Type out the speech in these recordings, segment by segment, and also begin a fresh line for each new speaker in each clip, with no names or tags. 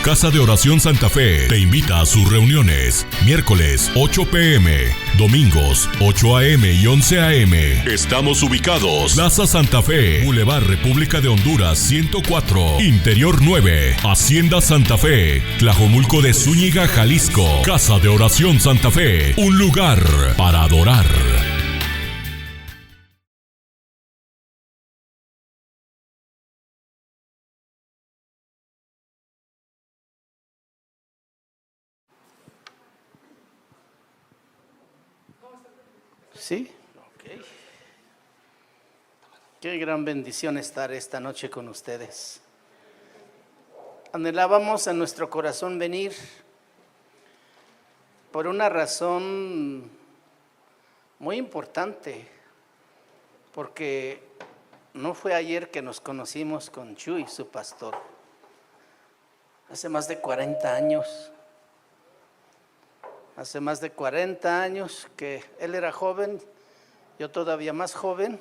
Casa de Oración Santa Fe te invita a sus reuniones. Miércoles 8 p.m, domingos 8 a.m. y 11 a.m. Estamos ubicados: Plaza Santa Fe, Boulevard República de Honduras 104, Interior 9, Hacienda Santa Fe, Tlajomulco de Zúñiga, Jalisco. Casa de Oración Santa Fe, un lugar para adorar.
¿Sí? Ok. Qué gran bendición estar esta noche con ustedes. Anhelábamos en nuestro corazón venir por una razón muy importante, porque no fue ayer que nos conocimos con Chuy, su pastor. Hace más de 40 años. Hace más de 40 años que él era joven, yo todavía más joven.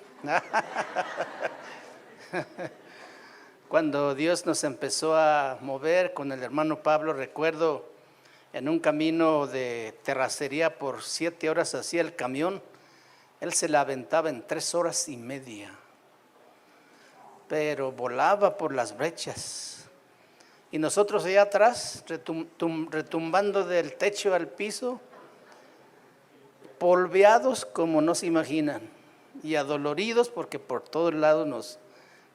Cuando Dios nos empezó a mover con el hermano Pablo, recuerdo en un camino de terracería por 7 horas hacía el camión, él se la aventaba en 3 horas y media, pero volaba por las brechas. Y nosotros allá atrás, retumbando del techo al piso, polveados como no se imaginan, y adoloridos porque por todos lados nos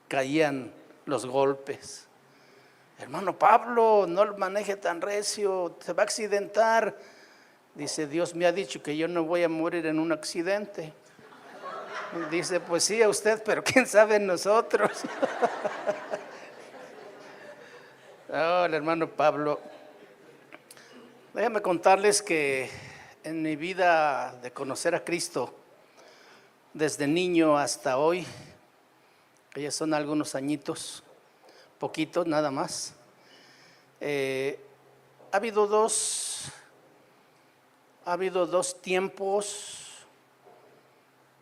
caían los golpes. Hermano Pablo, no lo maneje tan recio, se va a accidentar. Dice, Dios me ha dicho que yo no voy a morir en un accidente. Dice, pues sí, a usted, pero quién sabe nosotros. Oh, el hermano Pablo. Déjame contarles que en mi vida de conocer a Cristo, desde niño hasta hoy, que ya son algunos añitos, poquitos nada más, ha habido dos tiempos,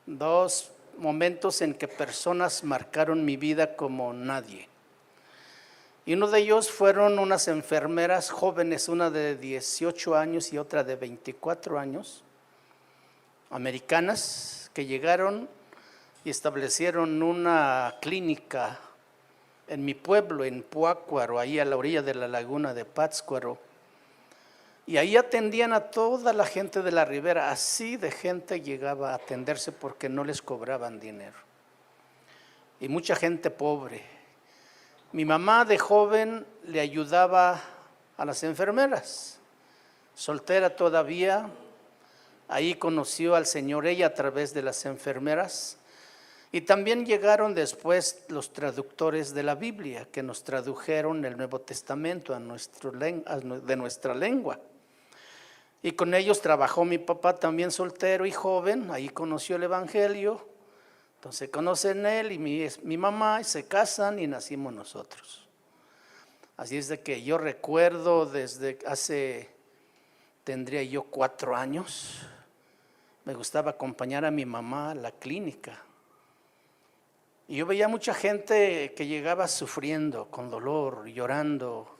dos momentos en que personas marcaron mi vida como nadie. Y uno de ellos fueron unas enfermeras jóvenes, una de 18 años y otra de 24 años, americanas, que llegaron y establecieron una clínica en mi pueblo, en Pátzcuaro, ahí a la orilla de la laguna de Pátzcuaro. Y ahí atendían a toda la gente de la ribera, así de gente llegaba a atenderse porque no les cobraban dinero. Y mucha gente pobre. Mi mamá de joven le ayudaba a las enfermeras, soltera todavía. Ahí conoció al Señor ella a través de las enfermeras. Y también llegaron después los traductores de la Biblia, que nos tradujeron el Nuevo Testamento de nuestra lengua. Y con ellos trabajó mi papá también soltero y joven, ahí conoció el Evangelio. Entonces conocen él y mi mamá y se casan y nacimos nosotros. Así es de que yo recuerdo desde tendría yo 4 años, me gustaba acompañar a mi mamá a la clínica. Y yo veía mucha gente que llegaba sufriendo, con dolor, llorando,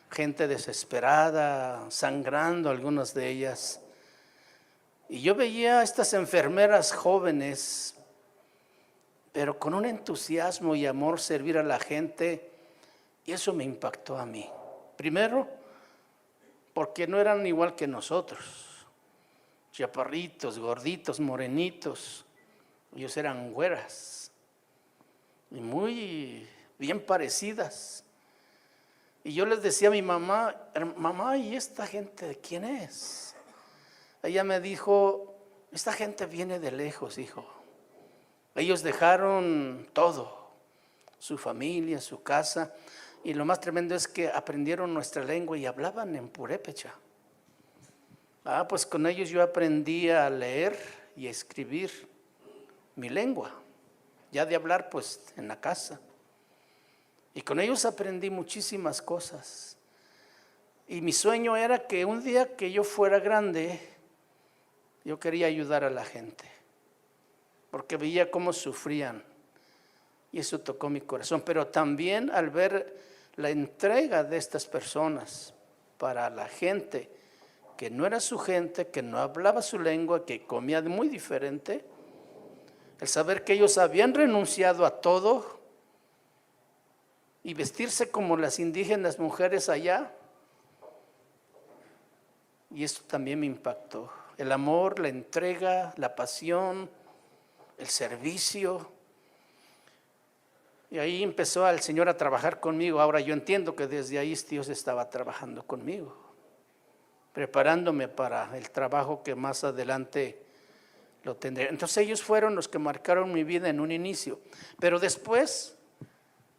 gente desesperada, sangrando, algunas de ellas. Y yo veía a estas enfermeras jóvenes, pero con un entusiasmo y amor servir a la gente, y eso me impactó a mí. Primero, porque no eran igual que nosotros, chaparritos, gorditos, morenitos, ellos eran güeras y muy bien parecidas. Y yo les decía a mi mamá, mamá, ¿y esta gente de quién es? Ella me dijo, esta gente viene de lejos, hijo. Ellos dejaron todo, su familia, su casa, y lo más tremendo es que aprendieron nuestra lengua y hablaban en purépecha. Pues con ellos yo aprendí a leer y a escribir mi lengua, ya de hablar pues en la casa. Y con ellos aprendí muchísimas cosas. Y mi sueño era que un día que yo fuera grande, yo quería ayudar a la gente, porque veía cómo sufrían y eso tocó mi corazón. Pero también al ver la entrega de estas personas para la gente que no era su gente, que no hablaba su lengua, que comía muy diferente, el saber que ellos habían renunciado a todo y vestirse como las indígenas mujeres allá, y eso también me impactó. El amor, la entrega, la pasión, el servicio. Y ahí empezó el Señor a trabajar conmigo. Ahora yo entiendo que desde ahí Dios estaba trabajando conmigo, preparándome para el trabajo que más adelante lo tendré. Entonces ellos fueron los que marcaron mi vida en un inicio. Pero después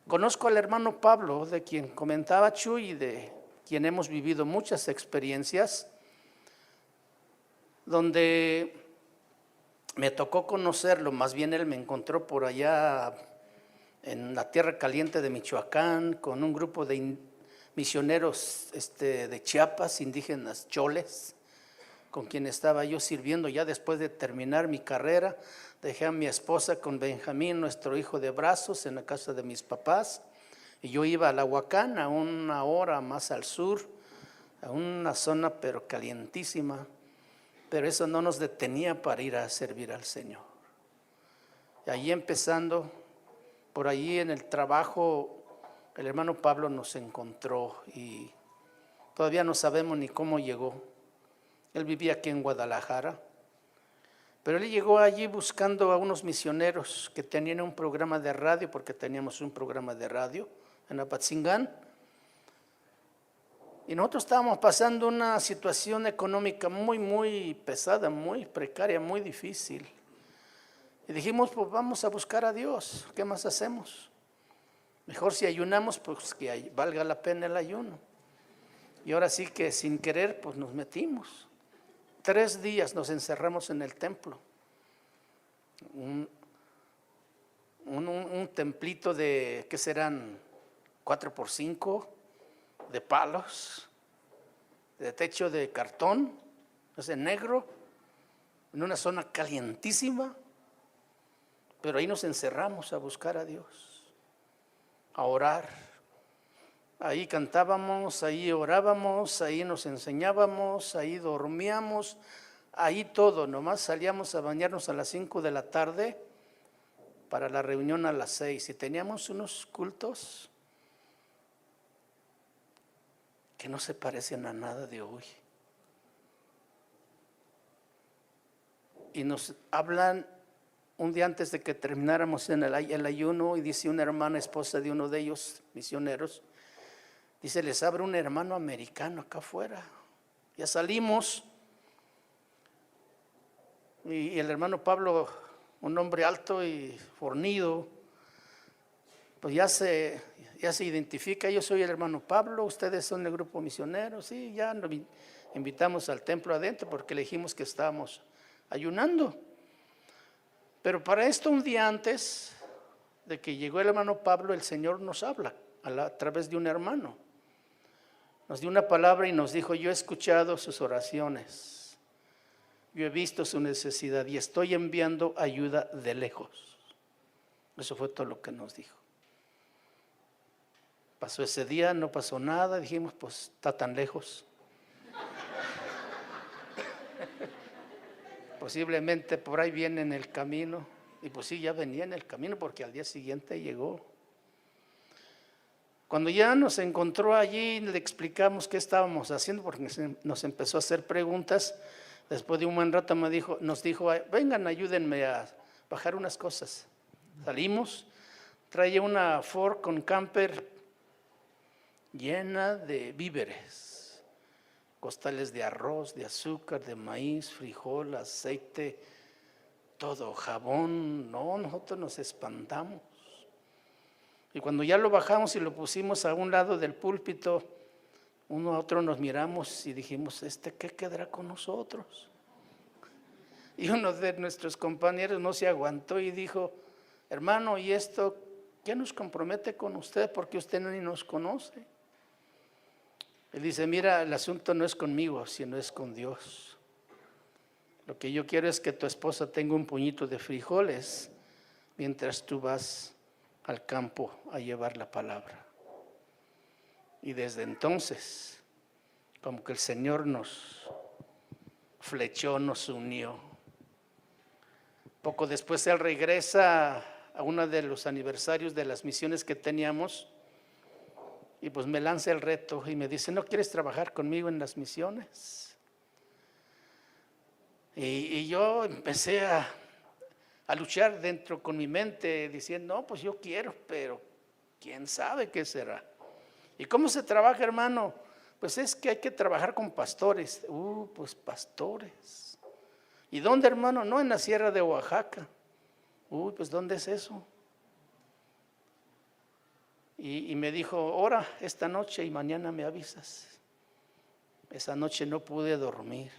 conozco al hermano Pablo, de quien comentaba Chuy y de quien hemos vivido muchas experiencias, donde me tocó conocerlo. Más bien él me encontró por allá en la tierra caliente de Michoacán con un grupo de misioneros de Chiapas, indígenas choles, con quien estaba yo sirviendo. Ya después de terminar mi carrera, dejé a mi esposa con Benjamín, nuestro hijo de brazos, en la casa de mis papás, y yo iba a la Huacán, a una hora más al sur, a una zona pero calientísima, pero eso no nos detenía para ir a servir al Señor. Y allí empezando, por allí en el trabajo, el hermano Pablo nos encontró y todavía no sabemos ni cómo llegó. Él vivía aquí en Guadalajara, pero él llegó allí buscando a unos misioneros que tenían un programa de radio, porque teníamos un programa de radio en Apatzingán. Y nosotros estábamos pasando una situación económica muy pesada, muy precaria, muy difícil. Y dijimos, pues vamos a buscar a Dios. ¿Qué más hacemos? Mejor si ayunamos, pues que valga la pena el ayuno. Y ahora sí que sin querer, pues nos metimos. 3 días nos encerramos en el templo. Un templito de, ¿qué serán? 4x5 de palos, de techo de cartón, ese negro, en una zona calientísima, pero ahí nos encerramos a buscar a Dios, a orar. Ahí cantábamos, ahí orábamos, ahí nos enseñábamos, ahí dormíamos, ahí todo. Nomás salíamos a bañarnos a las 5 de la tarde para la reunión a las 6. Y teníamos unos cultos que no se parecen a nada de hoy. Y nos hablan un día antes de que termináramos en el ayuno, y dice una hermana, esposa de uno de ellos, misioneros, dice, les abre un hermano americano acá afuera. Ya salimos, y el hermano Pablo, un hombre alto y fornido, pues ya se identifica. Yo soy el hermano Pablo, ustedes son el grupo misionero. Sí, ya nos invitamos al templo adentro porque le dijimos que estábamos ayunando. Pero para esto, un día antes de que llegó el hermano Pablo, el Señor nos habla a través de un hermano. Nos dio una palabra y nos dijo, yo he escuchado sus oraciones, yo he visto su necesidad y estoy enviando ayuda de lejos. Eso fue todo lo que nos dijo. Pasó ese día, no pasó nada, dijimos, pues está tan lejos. Posiblemente por ahí viene en el camino. Y pues sí, ya venía en el camino porque al día siguiente llegó. Cuando ya nos encontró allí, le explicamos qué estábamos haciendo porque nos empezó a hacer preguntas. Después de un buen rato nos dijo, vengan, ayúdenme a bajar unas cosas. Salimos, traía una Ford con camper llena de víveres, costales de arroz, de azúcar, de maíz, frijol, aceite, todo, jabón. No, nosotros nos espantamos. Y cuando ya lo bajamos y lo pusimos a un lado del púlpito, uno a otro nos miramos y dijimos, ¿qué quedará con nosotros? Y uno de nuestros compañeros no se aguantó y dijo, hermano, ¿y esto qué nos compromete con usted? Porque usted ni nos conoce. Él dice, mira, el asunto no es conmigo, sino es con Dios. Lo que yo quiero es que tu esposa tenga un puñito de frijoles mientras tú vas al campo a llevar la palabra. Y desde entonces, como que el Señor nos flechó, nos unió. Poco después él regresa a uno de los aniversarios de las misiones que teníamos y pues me lanza el reto y me dice, ¿no quieres trabajar conmigo en las misiones? Y yo empecé a luchar dentro con mi mente diciendo, no, pues yo quiero, pero quién sabe qué será. ¿Y cómo se trabaja, hermano? Pues es que hay que trabajar con pastores. Pues pastores. ¿Y dónde, hermano? No, en la sierra de Oaxaca. Pues ¿dónde es eso? Y me dijo, ora esta noche y mañana me avisas. Esa noche no pude dormir.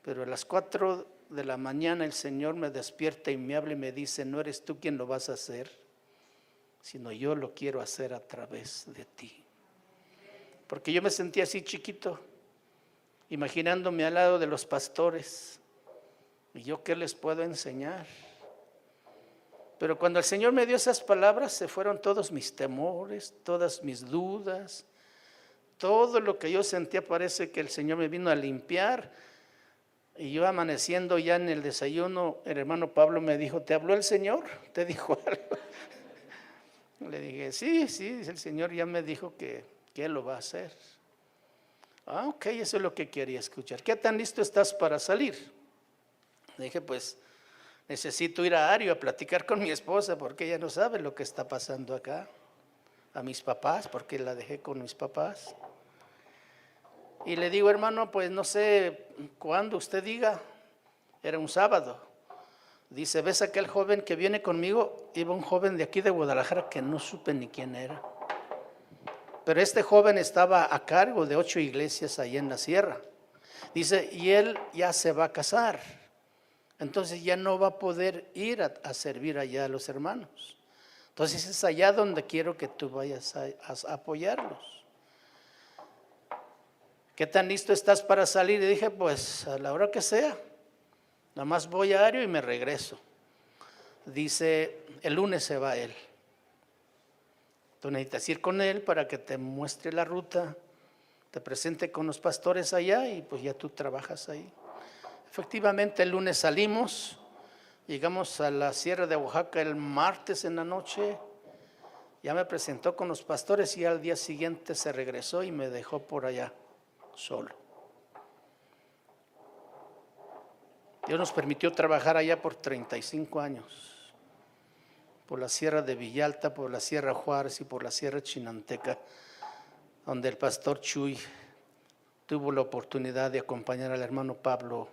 Pero a las 4 de la mañana el Señor me despierta y me habla y me dice, no eres tú quien lo vas a hacer, sino yo lo quiero hacer a través de ti. Porque yo me sentía así chiquito, imaginándome al lado de los pastores. ¿Y yo qué les puedo enseñar? Pero cuando el Señor me dio esas palabras, se fueron todos mis temores, todas mis dudas, todo lo que yo sentía. Parece que el Señor me vino a limpiar. Y yo amaneciendo ya en el desayuno, el hermano Pablo me dijo, ¿te habló el Señor? ¿Te dijo algo? Le dije, sí, el Señor ya me dijo que Él lo va a hacer. Ok, eso es lo que quería escuchar. ¿Qué tan listo estás para salir? Le dije, pues necesito ir a Ario a platicar con mi esposa porque ella no sabe lo que está pasando acá. A mis papás, porque la dejé con mis papás. Y le digo, hermano, pues no sé cuándo usted diga. Era un sábado. Dice, ¿ves aquel joven que viene conmigo? Iba un joven de aquí de Guadalajara que no supe ni quién era. Pero este joven estaba a cargo de 8 iglesias ahí en la sierra. Dice, y él ya se va a casar. Entonces ya no va a poder ir a servir allá a los hermanos. Entonces es allá donde quiero que tú vayas a apoyarlos. ¿Qué tan listo estás para salir? Y dije, pues a la hora que sea. Nada más voy a Ario y me regreso. Dice, el lunes se va él. Tú necesitas ir con él para que te muestre la ruta, te presente con los pastores allá y pues ya tú trabajas ahí. Efectivamente, el lunes salimos, llegamos a la sierra de Oaxaca el martes en la noche. Ya me presentó con los pastores y al día siguiente se regresó y me dejó por allá solo. Dios nos permitió trabajar allá por 35 años, por la sierra de Villalta, por la sierra Juárez y por la sierra Chinanteca, donde el pastor Chuy tuvo la oportunidad de acompañar al hermano Pablo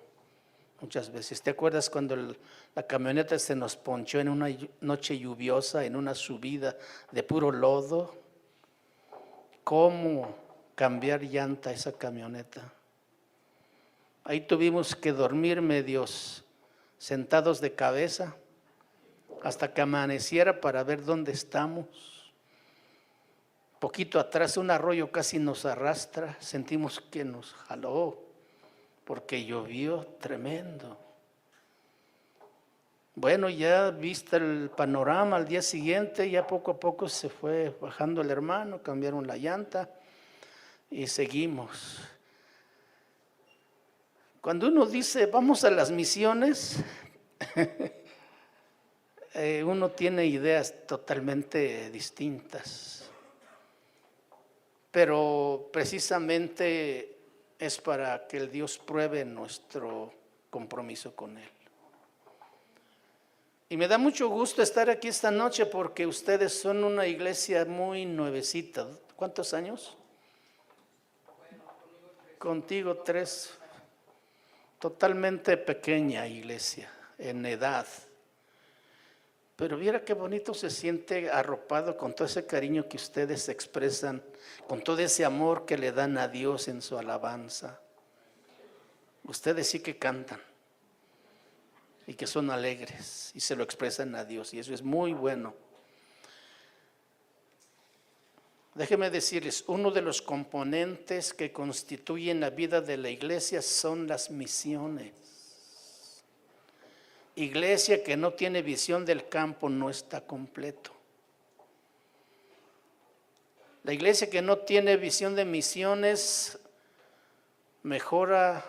muchas veces. ¿Te acuerdas cuando la camioneta se nos ponchó en una noche lluviosa, en una subida de puro lodo? ¿Cómo cambiar llanta esa camioneta? Ahí tuvimos que dormir medios sentados de cabeza hasta que amaneciera para ver dónde estamos. Poquito atrás un arroyo casi nos arrastra, sentimos que nos jaló porque llovió tremendo. Bueno, ya vista el panorama, al día siguiente ya poco a poco se fue bajando el hermano, cambiaron la llanta y seguimos. Cuando uno dice vamos a las misiones, uno tiene ideas totalmente distintas, pero precisamente es para que el Dios pruebe nuestro compromiso con Él. Y me da mucho gusto estar aquí esta noche porque ustedes son una iglesia muy nuevecita. ¿Cuántos años? Contigo 3. Totalmente pequeña iglesia en edad. Pero viera qué bonito se siente arropado con todo ese cariño que ustedes expresan, con todo ese amor que le dan a Dios en su alabanza. Ustedes sí que cantan y que son alegres y se lo expresan a Dios y eso es muy bueno. Déjenme decirles, uno de los componentes que constituyen la vida de la iglesia son las misiones. Iglesia que no tiene visión del campo no está completo. La iglesia que no tiene visión de misiones mejora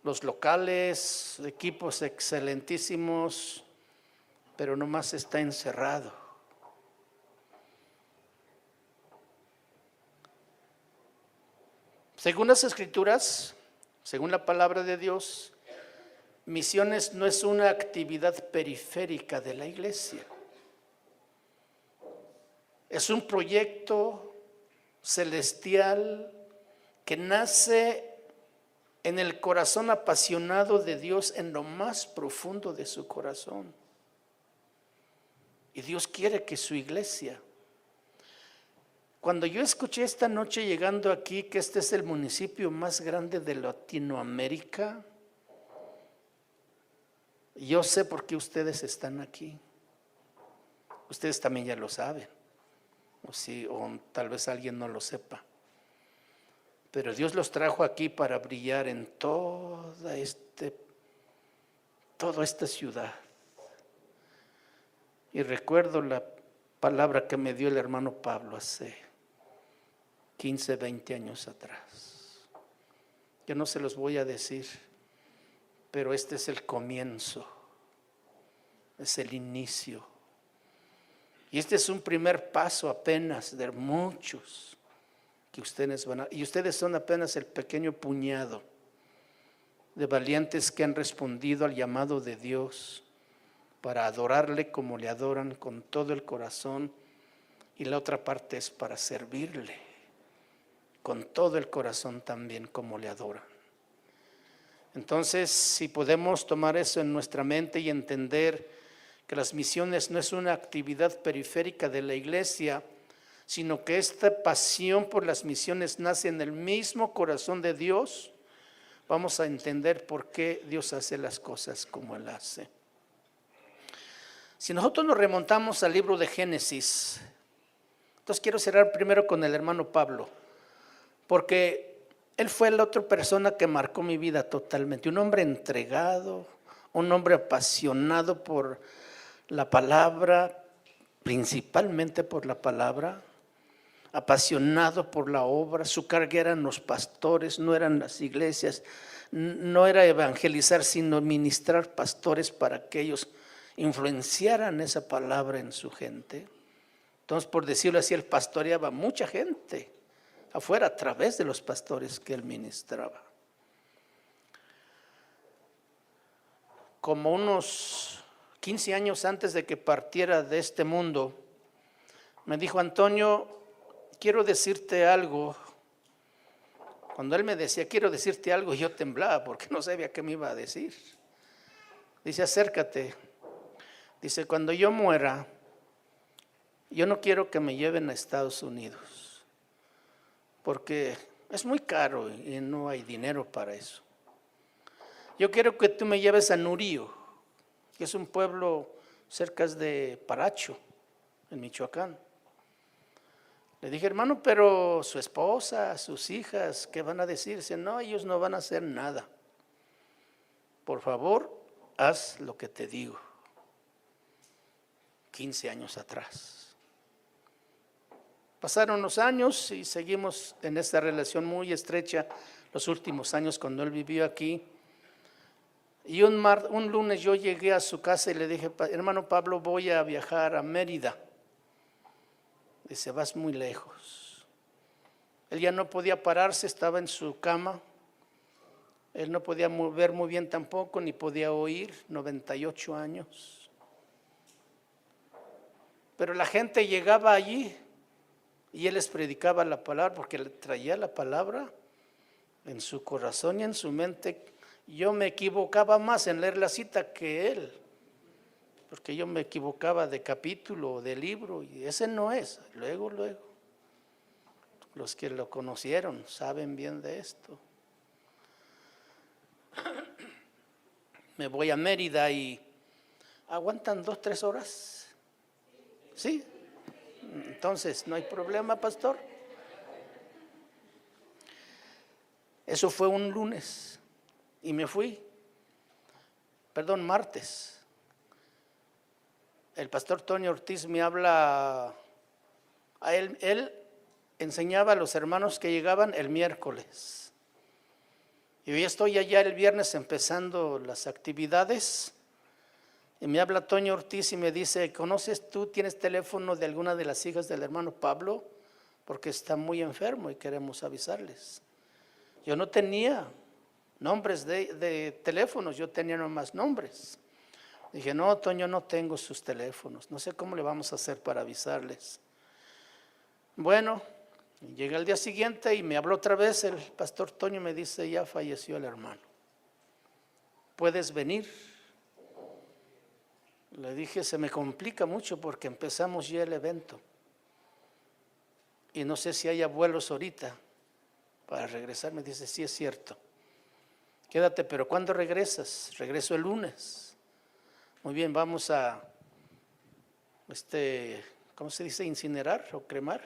los locales, equipos excelentísimos, pero nomás está encerrado. Según las Escrituras, según la palabra de Dios, misiones no es una actividad periférica de la iglesia. Es un proyecto celestial que nace en el corazón apasionado de Dios, en lo más profundo de su corazón. Y Dios quiere que su iglesia. Cuando yo escuché esta noche llegando aquí que este es el municipio más grande de Latinoamérica, yo sé por qué ustedes están aquí. Ustedes también ya lo saben. O sí, o tal vez alguien no lo sepa. Pero Dios los trajo aquí para brillar en toda esta ciudad. Y recuerdo la palabra que me dio el hermano Pablo hace 15, 20 años atrás. Yo no se los voy a decir, pero este es el comienzo, es el inicio. Y este es un primer paso apenas de muchos que ustedes y ustedes son apenas el pequeño puñado de valientes que han respondido al llamado de Dios para adorarle como le adoran con todo el corazón, y la otra parte es para servirle con todo el corazón también como le adoran. Entonces, si podemos tomar eso en nuestra mente y entender que las misiones no es una actividad periférica de la iglesia, sino que esta pasión por las misiones nace en el mismo corazón de Dios, vamos a entender por qué Dios hace las cosas como Él hace. Si nosotros nos remontamos al libro de Génesis, entonces quiero cerrar primero con el hermano Pablo, porque él fue la otra persona que marcó mi vida totalmente, un hombre entregado, un hombre apasionado por la palabra, principalmente por la palabra, apasionado por la obra. Su carga eran los pastores, no eran las iglesias, no era evangelizar, sino ministrar pastores para que ellos influenciaran esa palabra en su gente. Entonces, por decirlo así, él pastoreaba mucha gente afuera a través de los pastores que él ministraba. Como unos 15 años antes de que partiera de este mundo, me dijo: Antonio, quiero decirte algo. Cuando él me decía quiero decirte algo, yo temblaba porque no sabía qué me iba a decir. Dice: acércate. Dice: cuando yo muera, yo no quiero que me lleven a Estados Unidos, porque es muy caro y no hay dinero para eso. Yo quiero que tú me lleves a Nurío, que es un pueblo cerca de Paracho, en Michoacán. Le dije: hermano, pero su esposa, sus hijas, ¿qué van a decir? Dice: no, ellos no van a hacer nada. Por favor, haz lo que te digo. 15 años atrás. Pasaron los años y seguimos en esta relación muy estrecha los últimos años cuando él vivió aquí. Y un lunes yo llegué a su casa y le dije: hermano Pablo, voy a viajar a Mérida. Dice: vas muy lejos. Él ya no podía pararse, estaba en su cama. Él no podía ver muy bien tampoco, ni podía oír, 98 años. Pero la gente llegaba allí y él les predicaba la palabra, porque le traía la palabra en su corazón y en su mente. Yo me equivocaba más en leer la cita que él, porque yo me equivocaba de capítulo o de libro, y ese no es. Luego, los que lo conocieron saben bien de esto. Me voy a Mérida y aguantan 2, 3 horas. ¿Sí? Entonces, no hay problema, pastor. Eso fue un lunes y me fui. Martes. El pastor Tony Ortiz me habla a él enseñaba a los hermanos que llegaban el miércoles. Y hoy estoy allá el viernes empezando las actividades. Y me habla Toño Ortiz y me dice, tienes teléfono de alguna de las hijas del hermano Pablo? Porque está muy enfermo y queremos avisarles. Yo no tenía nombres de teléfonos, yo tenía nomás nombres. Dije, no, Toño, no tengo sus teléfonos, no sé cómo le vamos a hacer para avisarles. Bueno, llega el día siguiente y me habló otra vez el pastor Toño y me dice, ya falleció el hermano. ¿Puedes venir? Le dije, se me complica mucho porque empezamos ya el evento. Y no sé si haya vuelos ahorita para regresar. Me dice, sí es cierto. Quédate, pero ¿cuándo regresas? Regreso el lunes. Muy bien, vamos a, ¿cómo se dice? Incinerar o cremar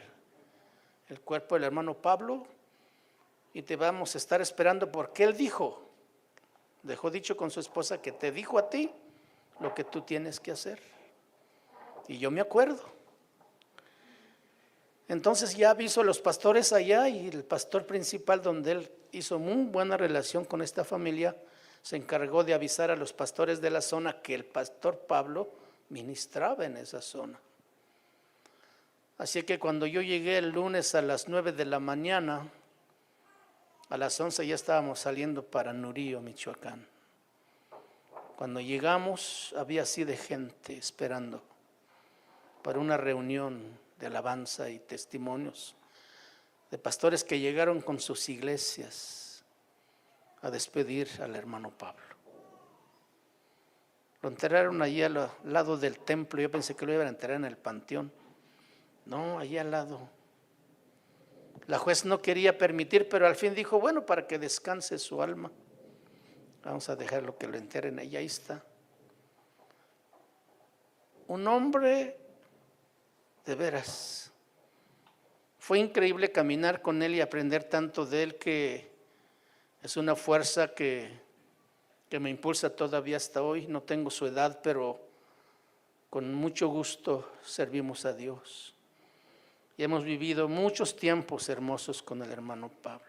el cuerpo del hermano Pablo. Y te vamos a estar esperando porque él dejó dicho con su esposa que te dijo a ti lo que tú tienes que hacer. Y yo me acuerdo. Entonces ya aviso a los pastores allá y el pastor principal, donde él hizo muy buena relación con esta familia, se encargó de avisar a los pastores de la zona que el pastor Pablo ministraba en esa zona. Así que cuando yo llegué el lunes a las 9 de la mañana, a las 11 ya estábamos saliendo para Nurío, Michoacán. Cuando llegamos había así de gente esperando para una reunión de alabanza y testimonios de pastores que llegaron con sus iglesias a despedir al hermano Pablo. Lo enterraron allí al lado del templo. Yo pensé que lo iban a enterrar en el panteón. No, allí al lado. La juez no quería permitir, pero al fin dijo, bueno, para que descanse su alma, vamos a dejarlo que lo enteren. Y ahí está. Un hombre de veras. Fue increíble caminar con él y aprender tanto de él, que es una fuerza que me impulsa todavía hasta hoy. No tengo su edad, pero con mucho gusto servimos a Dios. Y hemos vivido muchos tiempos hermosos con el hermano Pablo.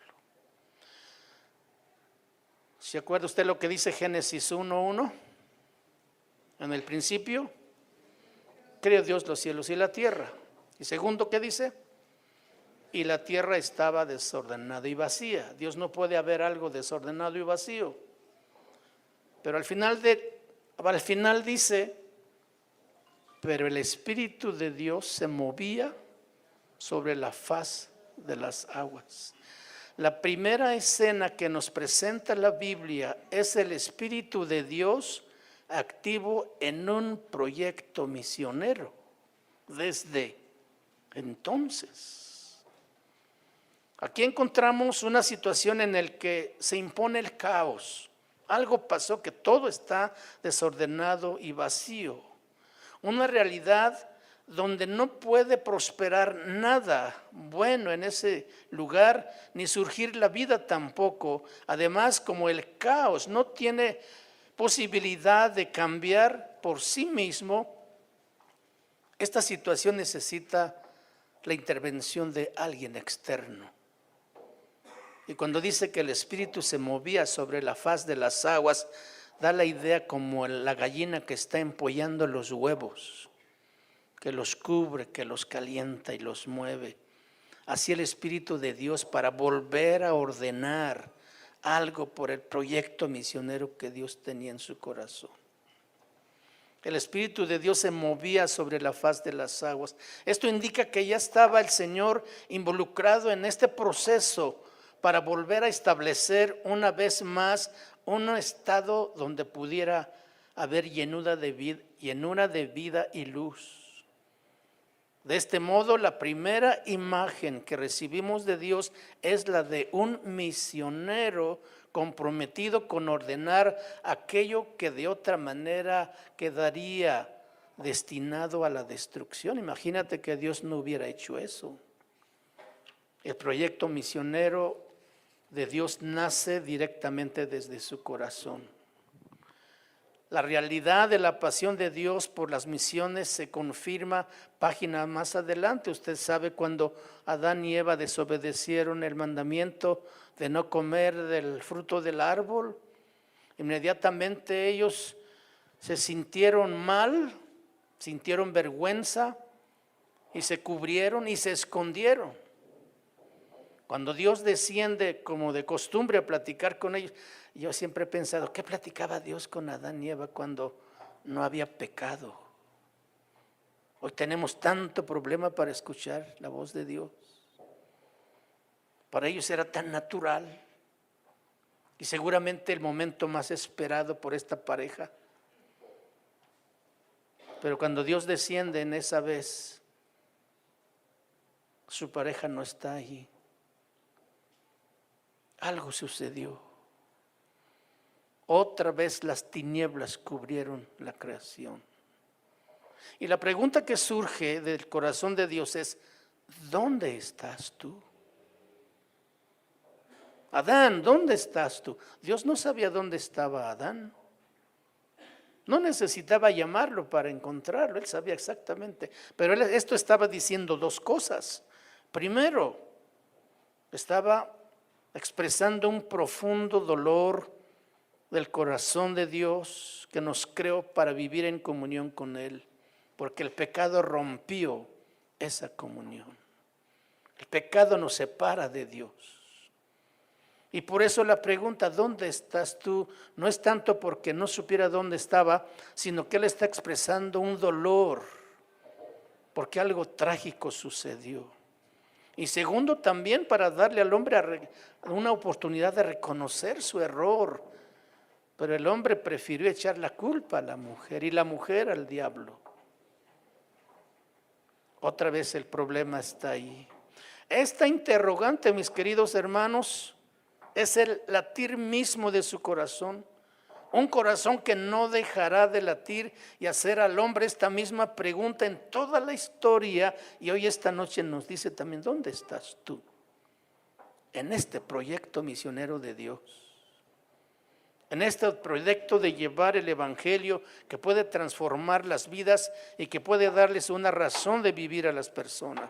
¿Se acuerda usted lo que dice Génesis 1:1? En el principio creó Dios los cielos y la tierra. Y segundo, ¿qué dice? Y la tierra estaba desordenada y vacía. Dios no puede haber algo desordenado y vacío. Pero al final dice, pero el Espíritu de Dios se movía sobre la faz de las aguas. La primera escena que nos presenta la Biblia es el Espíritu de Dios activo en un proyecto misionero desde entonces. Aquí encontramos una situación en la que se impone el caos. Algo pasó, que todo está desordenado y vacío. Una realidad donde no puede prosperar nada bueno en ese lugar, ni surgir la vida tampoco. Además, como el caos no tiene posibilidad de cambiar por sí mismo, esta situación necesita la intervención de alguien externo. Y cuando dice que el Espíritu se movía sobre la faz de las aguas, da la idea como la gallina que está empollando los huevos, que los cubre, que los calienta y los mueve. Así el Espíritu de Dios, para volver a ordenar algo por el proyecto misionero que Dios tenía en su corazón. El Espíritu de Dios se movía sobre la faz de las aguas. Esto indica que ya estaba el Señor involucrado en este proceso para volver a establecer una vez más un estado donde pudiera haber llenura de vida y luz. De este modo, la primera imagen que recibimos de Dios es la de un misionero comprometido con ordenar aquello que de otra manera quedaría destinado a la destrucción. Imagínate que Dios no hubiera hecho eso. El proyecto misionero de Dios nace directamente desde su corazón. La realidad de la pasión de Dios por las misiones se confirma página más adelante. Usted sabe cuando Adán y Eva desobedecieron el mandamiento de no comer del fruto del árbol, inmediatamente ellos se sintieron mal, sintieron vergüenza y se cubrieron y se escondieron. Cuando Dios desciende como de costumbre a platicar con ellos, yo siempre he pensado, ¿qué platicaba Dios con Adán y Eva cuando no había pecado? Hoy tenemos tanto problema para escuchar la voz de Dios. Para ellos era tan natural y seguramente el momento más esperado por esta pareja. Pero cuando Dios desciende en esa vez, su pareja no está allí. Algo sucedió. Otra vez las tinieblas cubrieron la creación. Y la pregunta que surge del corazón de Dios es, ¿dónde estás tú? Adán, ¿dónde estás tú? Dios no sabía dónde estaba Adán. No necesitaba llamarlo para encontrarlo, él sabía exactamente. Pero esto estaba diciendo dos cosas. Primero, estaba expresando un profundo dolor del corazón de Dios que nos creó para vivir en comunión con Él, porque el pecado rompió esa comunión. El pecado nos separa de Dios. Y por eso la pregunta, ¿dónde estás tú? No es tanto porque no supiera dónde estaba, sino que Él está expresando un dolor, porque algo trágico sucedió. Y segundo, también para darle al hombre una oportunidad de reconocer su error. Pero el hombre prefirió echar la culpa a la mujer y la mujer al diablo. Otra vez el problema está ahí. Esta interrogante, mis queridos hermanos, es el latir mismo de su corazón. Un corazón que no dejará de latir y hacer al hombre esta misma pregunta en toda la historia. Y hoy esta noche nos dice también, ¿dónde estás tú? En este proyecto misionero de Dios. En este proyecto de llevar el evangelio que puede transformar las vidas y que puede darles una razón de vivir a las personas.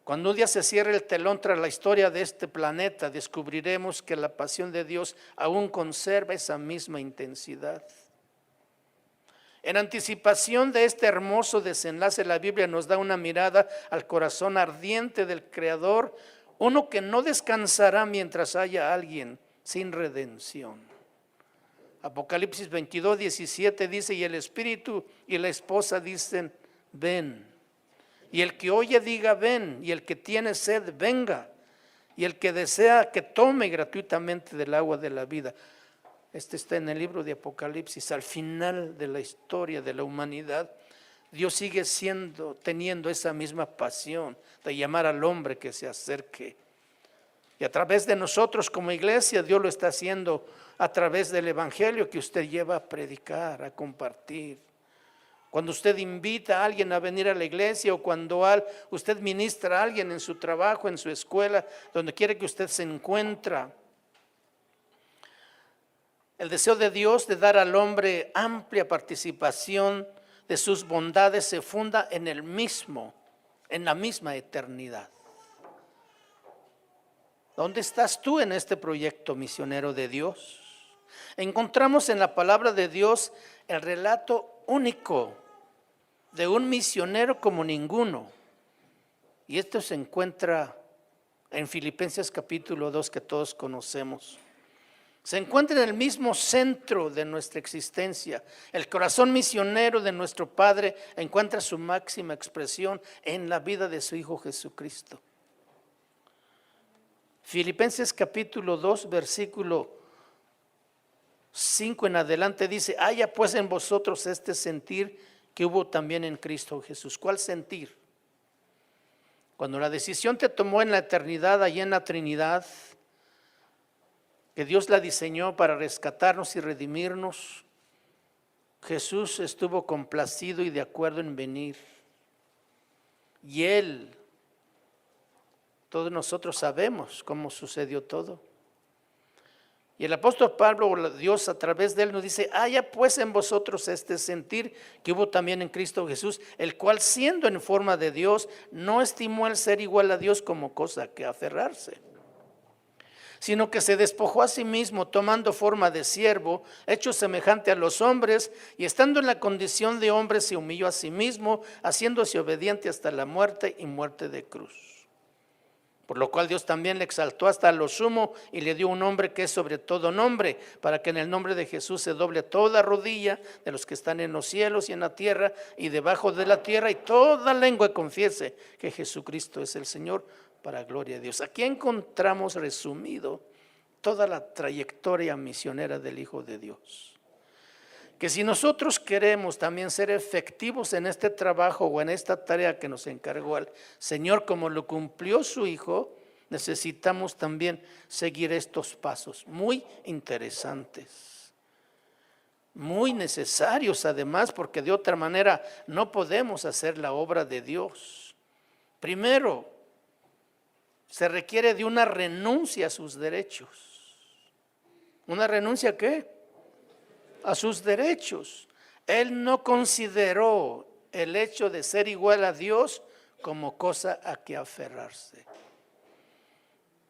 Cuando un día se cierre el telón tras la historia de este planeta, descubriremos que la pasión de Dios aún conserva esa misma intensidad. En anticipación de este hermoso desenlace, la Biblia nos da una mirada al corazón ardiente del Creador, uno que no descansará mientras haya alguien sin redención. Apocalipsis 22, 17 dice, y el espíritu y la esposa dicen, ven. Y el que oye diga, ven, y el que tiene sed, venga. Y el que desea, que tome gratuitamente del agua de la vida. Este está en el libro de Apocalipsis. Al final de la historia de la humanidad, Dios sigue teniendo esa misma pasión de llamar al hombre que se acerque. Y a través de nosotros como iglesia, Dios lo está haciendo a través del evangelio que usted lleva a predicar, a compartir. Cuando usted invita a alguien a venir a la iglesia o cuando usted ministra a alguien en su trabajo, en su escuela, donde quiere que usted se encuentre. El deseo de Dios de dar al hombre amplia participación de sus bondades se funda en la misma eternidad. ¿Dónde estás tú en este proyecto misionero de Dios? Encontramos en la palabra de Dios el relato único de un misionero como ninguno. Y esto se encuentra en Filipenses capítulo 2 que todos conocemos. Se encuentra en el mismo centro de nuestra existencia. El corazón misionero de nuestro Padre encuentra su máxima expresión en la vida de su Hijo Jesucristo. Filipenses capítulo 2 versículo 5 en adelante dice, haya pues en vosotros este sentir que hubo también en Cristo Jesús. ¿Cuál sentir? Cuando la decisión te tomó en la eternidad, allí en la Trinidad, que Dios la diseñó para rescatarnos y redimirnos, Jesús estuvo complacido y de acuerdo en venir. Y Él, todos nosotros sabemos cómo sucedió todo. Y el apóstol Pablo, Dios a través de él nos dice: haya pues en vosotros este sentir que hubo también en Cristo Jesús, el cual siendo en forma de Dios, no estimó el ser igual a Dios como cosa que aferrarse, sino que se despojó a sí mismo, tomando forma de siervo, hecho semejante a los hombres, y estando en la condición de hombre se humilló a sí mismo, haciéndose obediente hasta la muerte y muerte de cruz. Por lo cual Dios también le exaltó hasta lo sumo y le dio un nombre que es sobre todo nombre, para que en el nombre de Jesús se doble toda rodilla de los que están en los cielos y en la tierra y debajo de la tierra, y toda lengua confiese que Jesucristo es el Señor, para gloria de Dios. Aquí encontramos resumido toda la trayectoria misionera del Hijo de Dios. Que si nosotros queremos también ser efectivos en este trabajo o en esta tarea que nos encargó el Señor, como lo cumplió su Hijo, necesitamos también seguir estos pasos muy interesantes, muy necesarios además, porque de otra manera no podemos hacer la obra de Dios. Primero, se requiere de una renuncia a sus derechos. ¿Una renuncia a qué? A sus derechos. Él no consideró el hecho de ser igual a Dios como cosa a que aferrarse.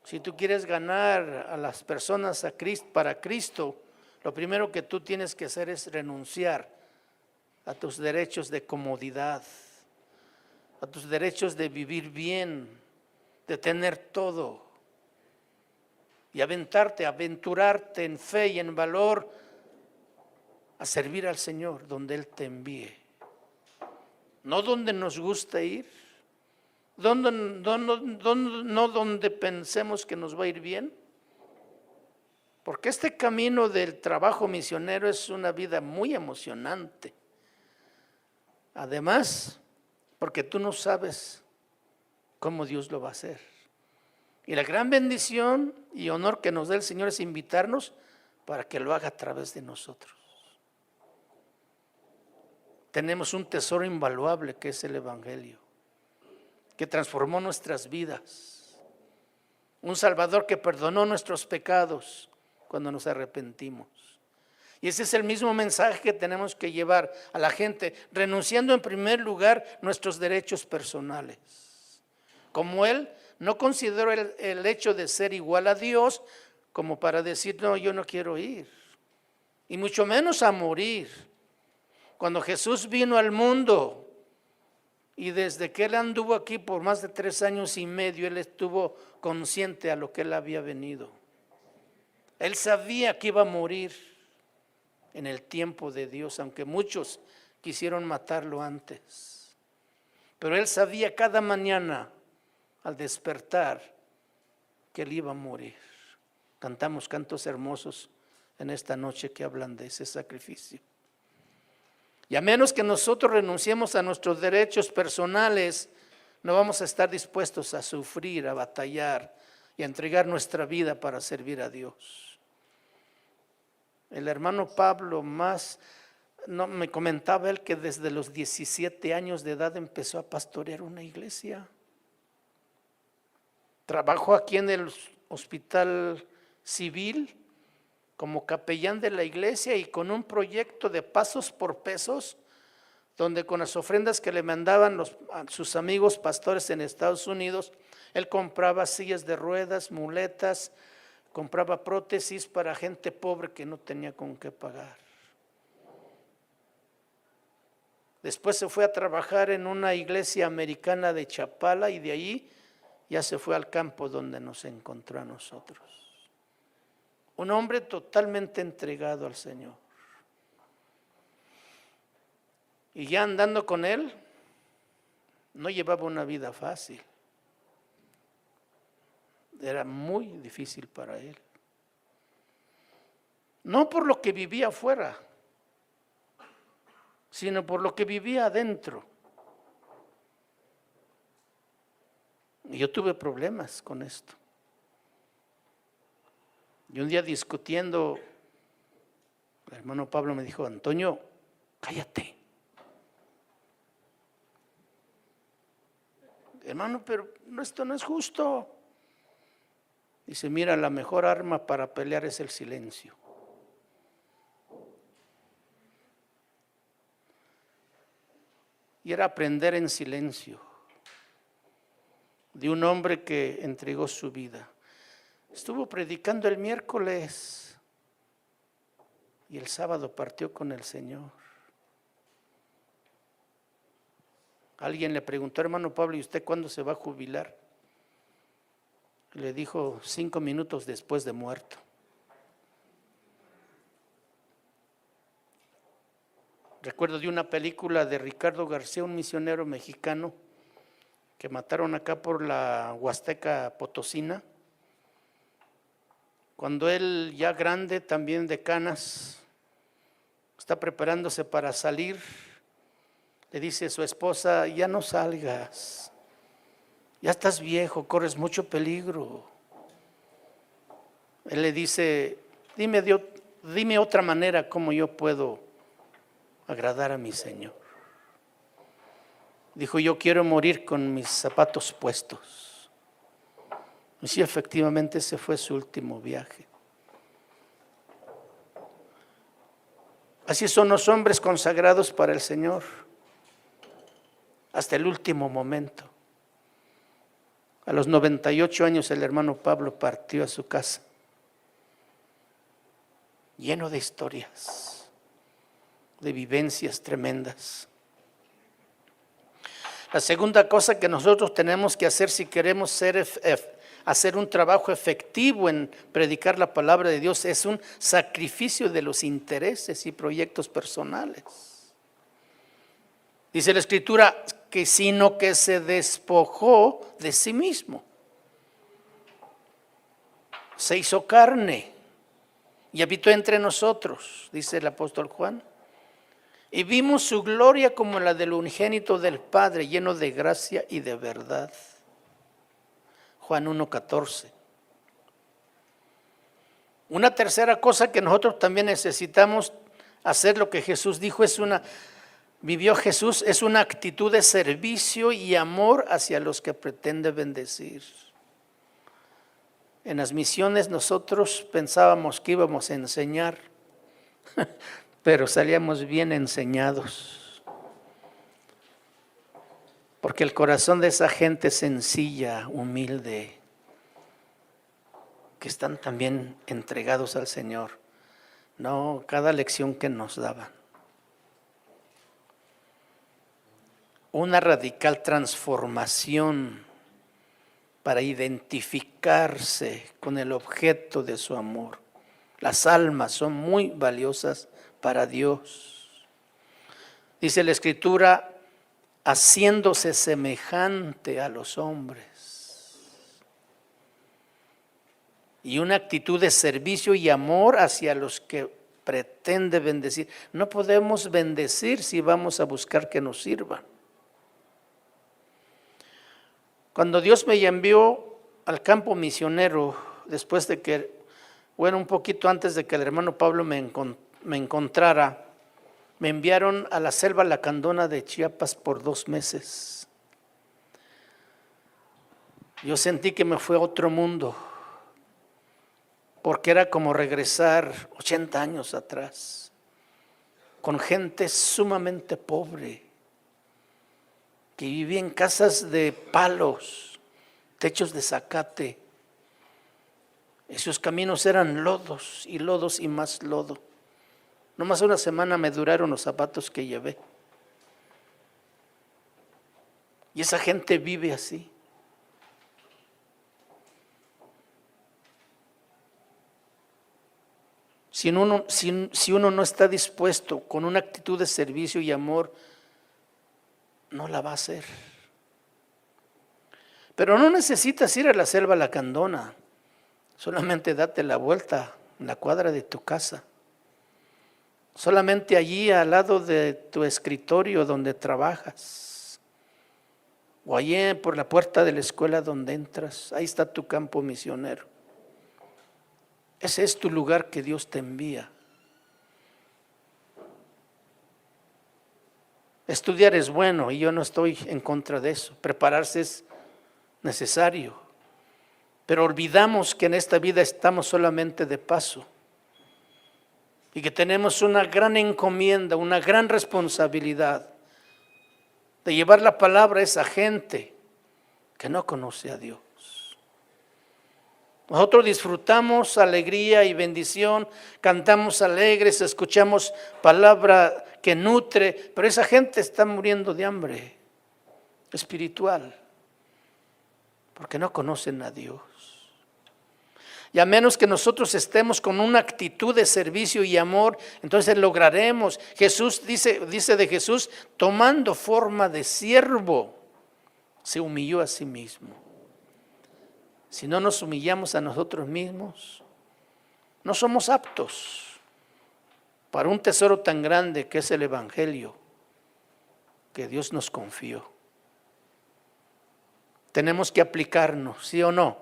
Si tú quieres ganar a las personas para Cristo, lo primero que tú tienes que hacer es renunciar a tus derechos de comodidad, a tus derechos de vivir bien, de tener todo, y aventurarte en fe y en valor a servir al Señor donde Él te envíe. No donde nos gusta ir, no donde pensemos que nos va a ir bien, porque este camino del trabajo misionero es una vida muy emocionante. Además, porque tú no sabes cómo Dios lo va a hacer. Y la gran bendición y honor que nos da el Señor es invitarnos para que lo haga a través de nosotros. Tenemos un tesoro invaluable que es el Evangelio, que transformó nuestras vidas. Un Salvador que perdonó nuestros pecados cuando nos arrepentimos. Y ese es el mismo mensaje que tenemos que llevar a la gente, renunciando en primer lugar nuestros derechos personales. Como Él no consideró el hecho de ser igual a Dios como para decir: no, yo no quiero ir, y mucho menos a morir. Cuando Jesús vino al mundo, y desde que Él anduvo aquí por más de 3 años y medio, Él estuvo consciente a lo que Él había venido. Él sabía que iba a morir en el tiempo de Dios, aunque muchos quisieron matarlo antes. Pero Él sabía cada mañana al despertar que Él iba a morir. Cantamos cantos hermosos en esta noche que hablan de ese sacrificio. Y a menos que nosotros renunciemos a nuestros derechos personales, no vamos a estar dispuestos a sufrir, a batallar y a entregar nuestra vida para servir a Dios. El hermano Pablo me comentaba él que desde los 17 años de edad empezó a pastorear una iglesia. Trabajó aquí en el hospital civil como capellán de la iglesia, y con un proyecto de pasos por pesos, donde con las ofrendas que le mandaban a sus amigos pastores en Estados Unidos, él compraba sillas de ruedas, muletas, compraba prótesis para gente pobre que no tenía con qué pagar. Después se fue a trabajar en una iglesia americana de Chapala, y de ahí ya se fue al campo donde nos encontró a nosotros. Un hombre totalmente entregado al Señor. Y ya andando con Él, no llevaba una vida fácil. Era muy difícil para él. No por lo que vivía afuera, sino por lo que vivía adentro. Y yo tuve problemas con esto. Y un día discutiendo, el hermano Pablo me dijo: Antonio, cállate. Hermano, pero esto no es justo. Dice, mira, la mejor arma para pelear es el silencio. Y era aprender en silencio de un hombre que entregó su vida. Estuvo predicando el miércoles y el sábado partió con el Señor. Alguien le preguntó, hermano Pablo, ¿y usted cuándo se va a jubilar? Le dijo 5 minutos después de muerto. Recuerdo de una película de Ricardo García, un misionero mexicano que mataron acá por la Huasteca Potosina. Cuando él, ya grande, también de canas, está preparándose para salir, le dice a su esposa, ya no salgas, ya estás viejo, corres mucho peligro. Él le dice, dime otra manera cómo yo puedo agradar a mi Señor. Dijo, yo quiero morir con mis zapatos puestos. Y sí, efectivamente ese fue su último viaje. Así son los hombres consagrados para el Señor, hasta el último momento. A los 98 años el hermano Pablo partió a su casa, lleno de historias, de vivencias tremendas. La segunda cosa que nosotros tenemos que hacer si queremos hacer un trabajo efectivo en predicar la palabra de Dios es un sacrificio de los intereses y proyectos personales. Dice la Escritura que sino que se despojó de sí mismo. Se hizo carne y habitó entre nosotros, dice el apóstol Juan. Y vimos su gloria como la del unigénito del Padre, lleno de gracia y de verdad. Juan 1:14. Una tercera cosa que nosotros también necesitamos hacer, lo que Jesús dijo, vivió Jesús, es una actitud de servicio y amor hacia los que pretende bendecir. En las misiones nosotros pensábamos que íbamos a enseñar, pero salíamos bien enseñados. Porque el corazón de esa gente sencilla, humilde, que están también entregados al Señor, no, cada lección que nos daban. Una radical transformación para identificarse con el objeto de su amor. Las almas son muy valiosas para Dios. Dice la Escritura, haciéndose semejante a los hombres. Y una actitud de servicio y amor hacia los que pretende bendecir. No podemos bendecir si vamos a buscar que nos sirvan. Cuando Dios me envió al campo misionero, después de que, un poquito antes de que el hermano Pablo me encontrara, me enviaron a la selva lacandona de Chiapas por 2 meses. Yo sentí que me fue a otro mundo, porque era como regresar 80 años atrás, con gente sumamente pobre, que vivía en casas de palos, techos de zacate. Esos caminos eran lodos y más lodo. Nomás una semana me duraron los zapatos que llevé. Y esa gente vive así. Si uno no está dispuesto con una actitud de servicio y amor, no la va a hacer. Pero no necesitas ir a la selva lacandona. Solamente date la vuelta en la cuadra de tu casa. Solamente allí al lado de tu escritorio donde trabajas. O allí por la puerta de la escuela donde entras. Ahí está tu campo misionero. Ese es tu lugar que Dios te envía. Estudiar es bueno y yo no estoy en contra de eso. Prepararse es necesario. pero olvidamos que en esta vida estamos solamente de paso y que tenemos una gran encomienda, una gran responsabilidad de llevar la palabra a esa gente que no conoce a Dios. Nosotros disfrutamos alegría y bendición, cantamos alegres, escuchamos palabra que nutre, pero esa gente está muriendo de hambre espiritual porque no conocen a Dios. Y a menos que nosotros estemos con una actitud de servicio y amor, entonces lograremos. Jesús dice de Jesús, tomando forma de siervo, se humilló a sí mismo. Si no nos humillamos a nosotros mismos, no somos aptos para un tesoro tan grande que es el Evangelio que Dios nos confió. Tenemos que aplicarnos, ¿sí o no?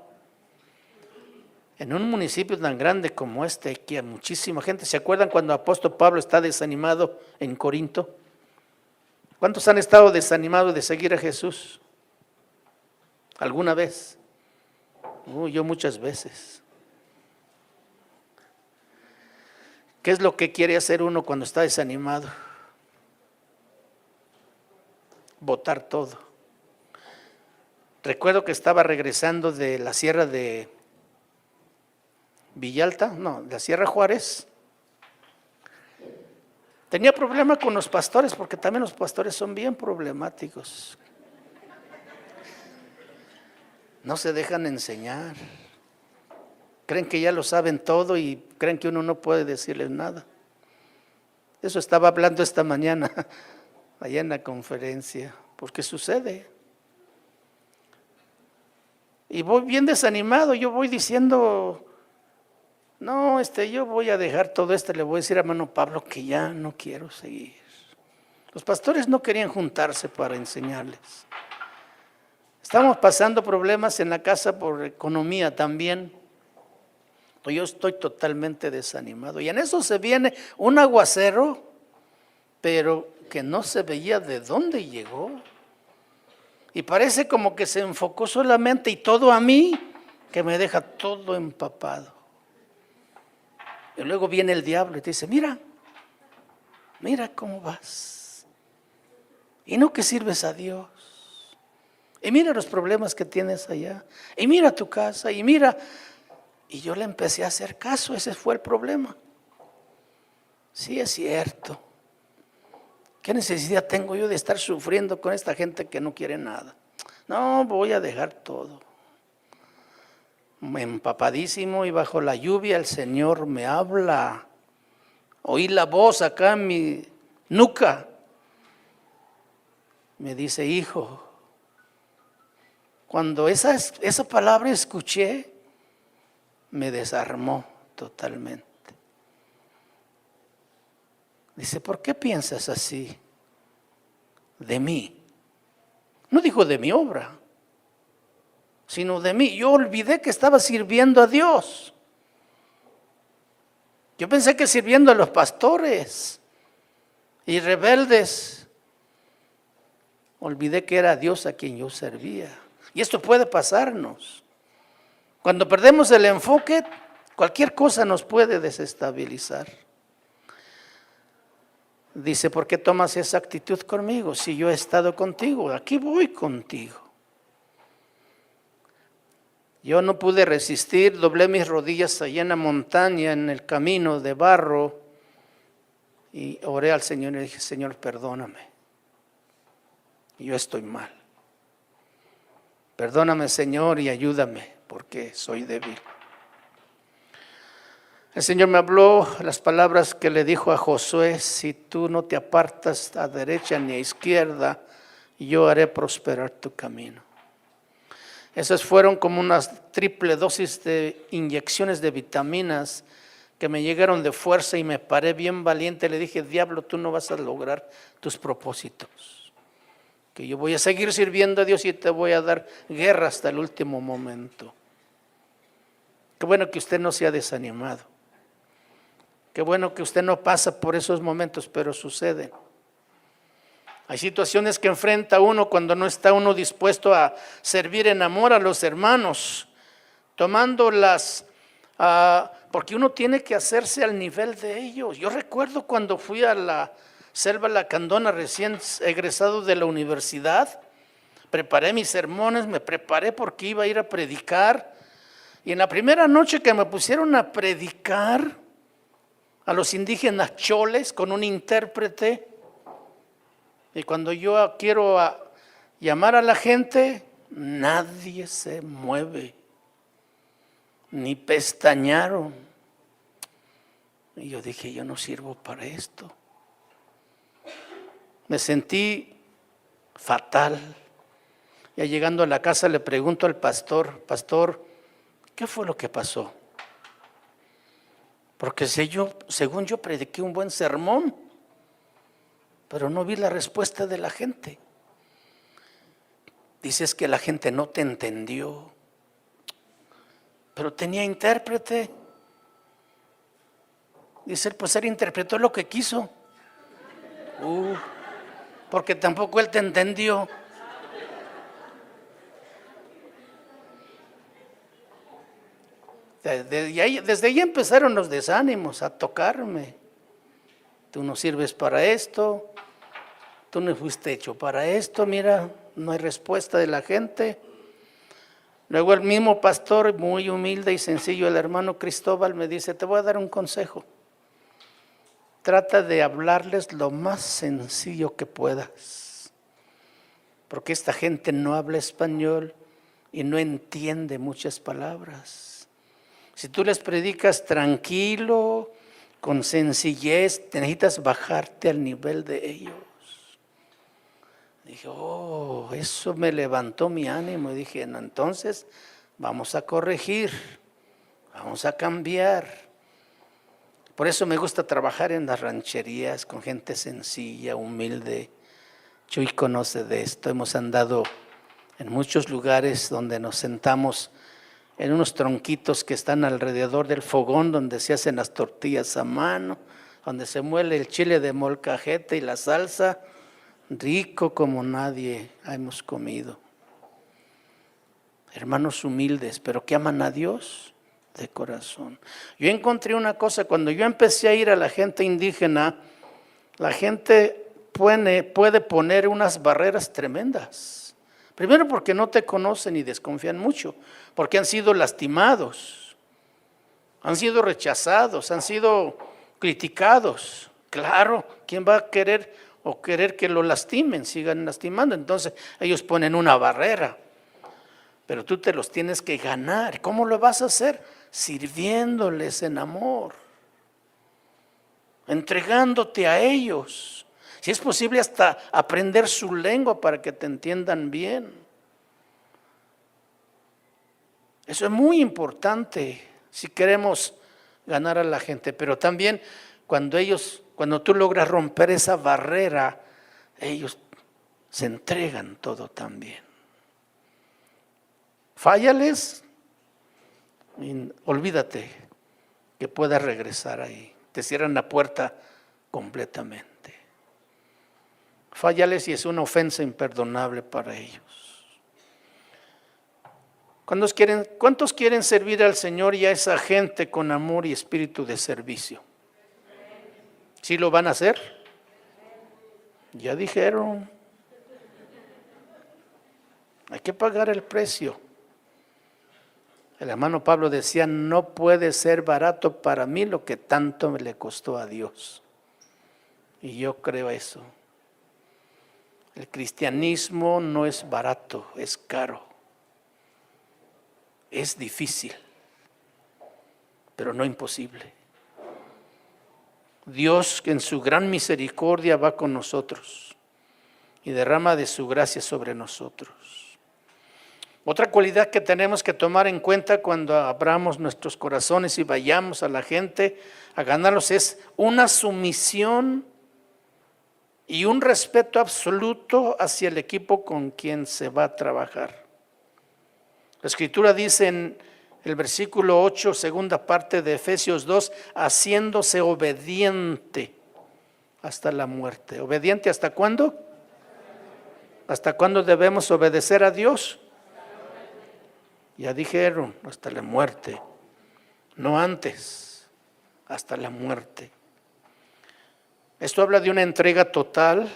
En un municipio tan grande como este, que hay muchísima gente. ¿Se acuerdan cuando el apóstol Pablo está desanimado en Corinto? ¿Cuántos han estado desanimados de seguir a Jesús? ¿Alguna vez? Yo muchas veces. ¿Qué es lo que quiere hacer uno cuando está desanimado? Botar todo. Recuerdo que estaba regresando de la sierra de Villalta, de la Sierra Juárez. Tenía problema con los pastores porque también los pastores son bien problemáticos. No se dejan enseñar. Creen que ya lo saben todo y creen que uno no puede decirles nada. Eso estaba hablando esta mañana allá en la conferencia, porque sucede. Y voy bien desanimado, yo voy diciendo, no, yo voy a dejar todo esto, le voy a decir a hermano Pablo que ya no quiero seguir. Los pastores no querían juntarse para enseñarles. Estamos pasando problemas en la casa por economía también. Yo estoy totalmente desanimado. Y en eso se viene un aguacero, pero que no se veía de dónde llegó. Y parece como que se enfocó solamente y todo a mí, que me deja todo empapado. Y luego viene el diablo y te dice, mira cómo vas. Y no que sirves a Dios. Y mira los problemas que tienes allá. Y mira tu casa. Y mira. Y yo le empecé a hacer caso. Ese fue el problema. Sí, es cierto. ¿Qué necesidad tengo yo de estar sufriendo con esta gente que no quiere nada? No, voy a dejar todo. Empapadísimo y bajo la lluvia el Señor me habla. Oí la voz acá en mi nuca. Me dice, hijo. Cuando esa palabra escuché, me desarmó totalmente. Dice, ¿por qué piensas así de mí? No dijo de mi obra, sino de mí. Yo olvidé que estaba sirviendo a Dios. Yo pensé que sirviendo a los pastores y rebeldes. Olvidé que era Dios a quien yo servía. Y esto puede pasarnos. Cuando perdemos el enfoque, cualquier cosa nos puede desestabilizar. Dice, ¿por qué tomas esa actitud conmigo? Si yo he estado contigo, aquí voy contigo. Yo no pude resistir, doblé mis rodillas allá en la montaña, en el camino de barro, y oré al Señor y dije, Señor, perdóname. Yo estoy mal. Perdóname, Señor, y ayúdame, porque soy débil. El Señor me habló las palabras que le dijo a Josué, si tú no te apartas a derecha ni a izquierda, yo haré prosperar tu camino. Esas fueron como unas triple dosis de inyecciones de vitaminas que me llegaron de fuerza y me paré bien valiente. Le dije, diablo, tú no vas a lograr tus propósitos. Que yo voy a seguir sirviendo a Dios y te voy a dar guerra hasta el último momento. Qué bueno que usted no se ha desanimado. Qué bueno que usted no pasa por esos momentos, pero sucede. Hay situaciones que enfrenta uno cuando no está uno dispuesto a servir en amor a los hermanos. tomando porque uno tiene que hacerse al nivel de ellos. Yo recuerdo cuando fui a la Selva Lacandona, recién egresado de la universidad, preparé mis sermones, me preparé porque iba a ir a predicar. Y en la primera noche que me pusieron a predicar a los indígenas choles con un intérprete, y cuando yo quiero llamar a la gente, nadie se mueve, ni pestañaron. Y yo dije, yo no sirvo para esto. Me sentí fatal. Ya llegando a la casa le pregunto al pastor, ¿qué fue lo que pasó? Porque según yo prediqué un buen sermón, pero no vi la respuesta de la gente. Dices que la gente no te entendió, pero tenía intérprete. Dice, pues él interpretó lo que quiso. Porque tampoco él te entendió. Desde ahí empezaron los desánimos a tocarme. Tú no sirves para esto, tú no fuiste hecho para esto, mira, no hay respuesta de la gente. Luego el mismo pastor, muy humilde y sencillo, el hermano Cristóbal, me dice, te voy a dar un consejo. Trata de hablarles lo más sencillo que puedas, porque esta gente no habla español y no entiende muchas palabras. Si tú les predicas tranquilo, con sencillez, necesitas bajarte al nivel de ellos. Dije, eso me levantó mi ánimo. Y dije, no, entonces vamos a corregir, vamos a cambiar. Por eso me gusta trabajar en las rancherías con gente sencilla, humilde. Chuy conoce de esto. Hemos andado en muchos lugares donde nos sentamos en unos tronquitos que están alrededor del fogón donde se hacen las tortillas a mano, donde se muele el chile de molcajete y la salsa, rico como nadie hemos comido. Hermanos humildes, pero que aman a Dios de corazón. Yo encontré una cosa, cuando yo empecé a ir a la gente indígena, la gente puede poner unas barreras tremendas. Primero porque no te conocen y desconfían mucho, porque han sido lastimados, han sido rechazados, han sido criticados. Claro, ¿quién va a querer que lo lastimen, sigan lastimando? Entonces ellos ponen una barrera, pero tú te los tienes que ganar. ¿Cómo lo vas a hacer? Sirviéndoles en amor, entregándote a ellos. Si es posible hasta aprender su lengua para que te entiendan bien. Eso es muy importante si queremos ganar a la gente. Pero también cuando tú logras romper esa barrera, ellos se entregan todo también. Fállales y olvídate que puedas regresar ahí. Te cierran la puerta completamente. Fállales y es una ofensa imperdonable para ellos. ¿Cuántos quieren servir al Señor y a esa gente con amor y espíritu de servicio? ¿Sí lo van a hacer? Ya dijeron. Hay que pagar el precio. El hermano Pablo decía, no puede ser barato para mí lo que tanto me le costó a Dios. Y yo creo eso. El cristianismo no es barato, es caro. Es difícil, pero no imposible. Dios, que en su gran misericordia va con nosotros y derrama de su gracia sobre nosotros. Otra cualidad que tenemos que tomar en cuenta cuando abramos nuestros corazones y vayamos a la gente a ganarlos es una sumisión y un respeto absoluto hacia el equipo con quien se va a trabajar. La Escritura dice en el versículo 8, segunda parte de Efesios 2, haciéndose obediente hasta la muerte. ¿Obediente hasta cuándo? ¿Hasta cuándo debemos obedecer a Dios? Ya dijeron, hasta la muerte. No antes, hasta la muerte. Esto habla de una entrega total.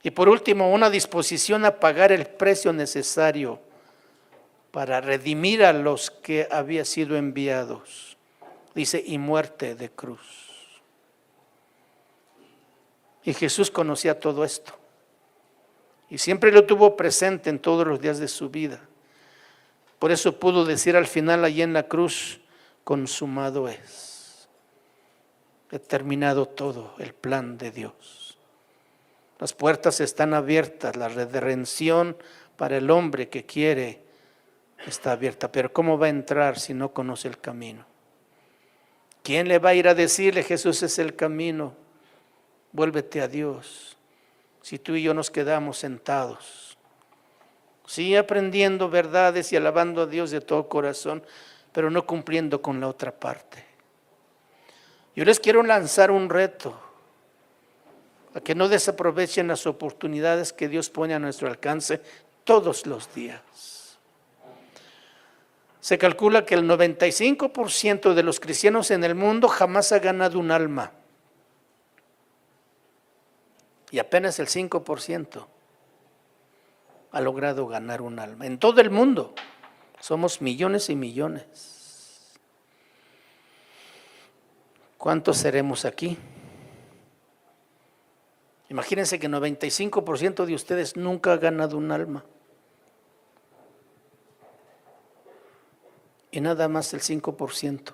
Y por último, una disposición a pagar el precio necesario para redimir a los que habían sido enviados. Dice, y muerte de cruz. Y Jesús conocía todo esto. Y siempre lo tuvo presente en todos los días de su vida. Por eso pudo decir al final allí en la cruz, consumado es. He terminado todo el plan de Dios. Las puertas están abiertas, la redención para el hombre que quiere está abierta. Pero ¿cómo va a entrar si no conoce el camino? ¿Quién le va a ir a decirle, Jesús es el camino? Vuélvete a Dios. Si tú y yo nos quedamos sentados, sí aprendiendo verdades y alabando a Dios de todo corazón, pero no cumpliendo con la otra parte. Yo les quiero lanzar un reto, a que no desaprovechen las oportunidades que Dios pone a nuestro alcance todos los días. Se calcula que el 95% de los cristianos en el mundo jamás ha ganado un alma. Y apenas el 5% ha logrado ganar un alma. En todo el mundo somos millones y millones. ¿Cuántos seremos aquí? Imagínense que 95% de ustedes nunca ha ganado un alma. Y nada más el 5%.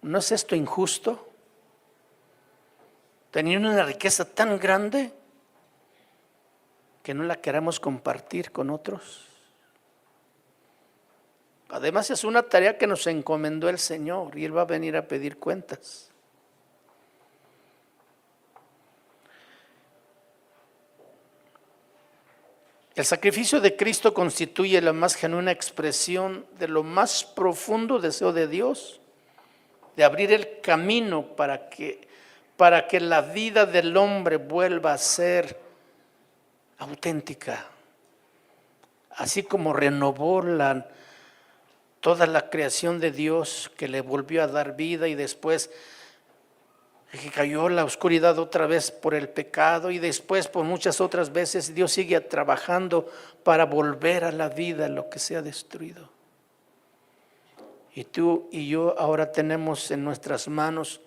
¿No es esto injusto? Teniendo una riqueza tan grande que no la queramos compartir con otros. Además es una tarea que nos encomendó el Señor y Él va a venir a pedir cuentas. El sacrificio de Cristo constituye la más genuina expresión de lo más profundo deseo de Dios, de abrir el camino para que la vida del hombre vuelva a ser auténtica, así como renovó toda la creación de Dios, que le volvió a dar vida y después que cayó la oscuridad otra vez por el pecado y después por muchas otras veces Dios sigue trabajando para volver a la vida lo que se ha destruido. Y tú y yo ahora tenemos en nuestras manos